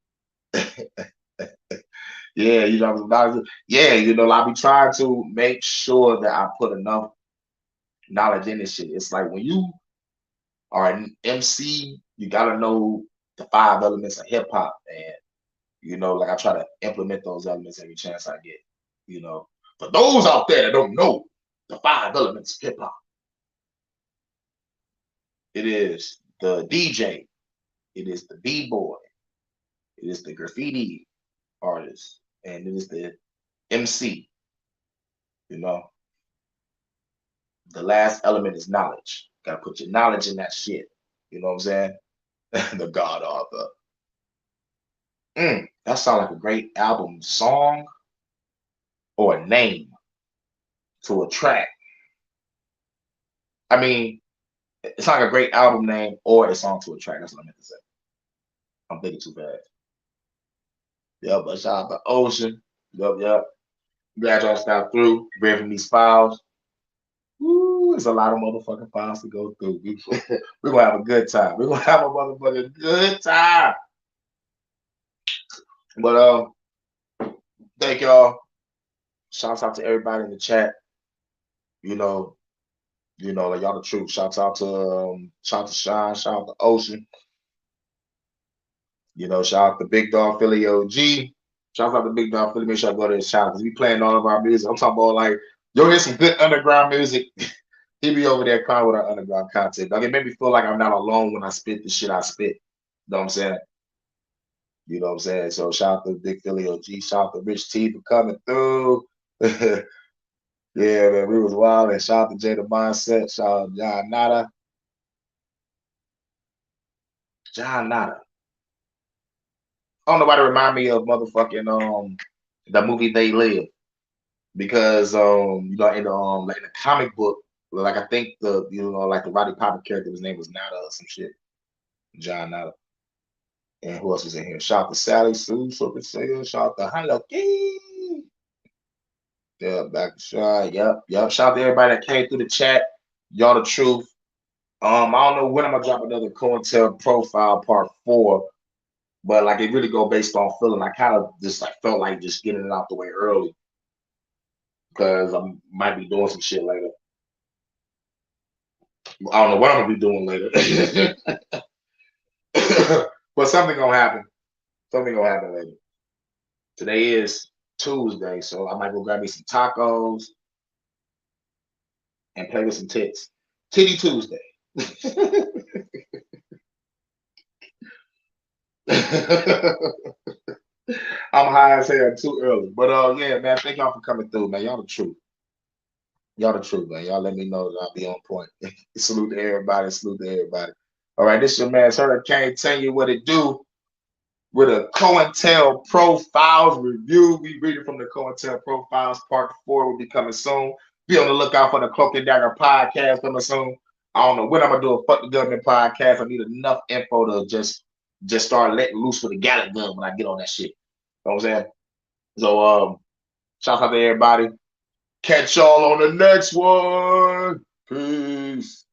Speaker 1: Yeah, I'll be trying to make sure that I put enough knowledge in this shit. It's like when you are an MC, you gotta know the 5 elements of hip hop, and like I try to implement those elements every chance I get. For those out there that don't know the 5 elements of hip hop, it is the DJ, it is the B-boy, it is the graffiti artist, and it is the MC. The last element is knowledge. Gotta put your knowledge in that shit. You know what I'm saying? The God author. That sounds like a great album song or a name to a track. I mean, it's like a great album name or a song to a track. That's what I meant to say. I'm thinking too fast. Yep, but shout out to Ocean. Yep. Glad y'all stopped through, read from these files. it's a lot of motherfucking files to go through. We're gonna have a good time. We're gonna have a motherfucking good time. But thank y'all. Shouts out to everybody in the chat. You know, like y'all the truth. Shout out to Sean, shout out to Ocean. Shout out to Big Dog Philly OG. Shout out to Big Dog Philly. Make sure I go to his channel because we playing all of our music. I'm talking about like, yo, here's some good underground music. He be over there crying with our underground content. Like, it made me feel like I'm not alone when I spit the shit I spit. You know what I'm saying? You know what I'm saying? So shout out to Big Philly OG. Shout out to Rich T for coming through. Yeah, man, we was wild. And shout out to Jada Mindset. Shout out to John Nada. John Nada. I don't know why to remind me of motherfucking the movie They Live. Because in the comic book, like I think like the Roddy Piper character, his name was Nada or some shit. John Nada. And who else was in here? Shout out to Sally Sue, Super Saiyan. Shout out to Hello Kitty. Yeah, back to Shy. Yep. Shout out to everybody that came through the chat. Y'all the truth. I don't know when I'm gonna drop another Cointelpro profile part 4, but like it really go based on feeling. I kind of just like felt like just getting it out the way early because I might be doing some shit later. I don't know what I'm gonna be doing later, but something gonna happen. Something gonna happen later. Today is Tuesday, so I might go grab me some tacos and play with some tits. Titty Tuesday. I'm high as hell too early. But yeah, man, thank y'all for coming through, man. Y'all the truth. Y'all the truth, man. Y'all let me know that I'll be on point. Salute to everybody. Salute to everybody. All right, this your man's Hurricane. Tell you what it do with a Cointel Profiles review. We read it from the Cointel Profiles. Part 4 will be coming soon. Be on the lookout for the Cloak and Dagger podcast coming soon. I don't know when I'm gonna do a Fuck the Government podcast. I need enough info to just start letting loose with the Gallic gun when I get on that shit. You know what I'm saying? So shout out to everybody. Catch y'all on the next one. Peace.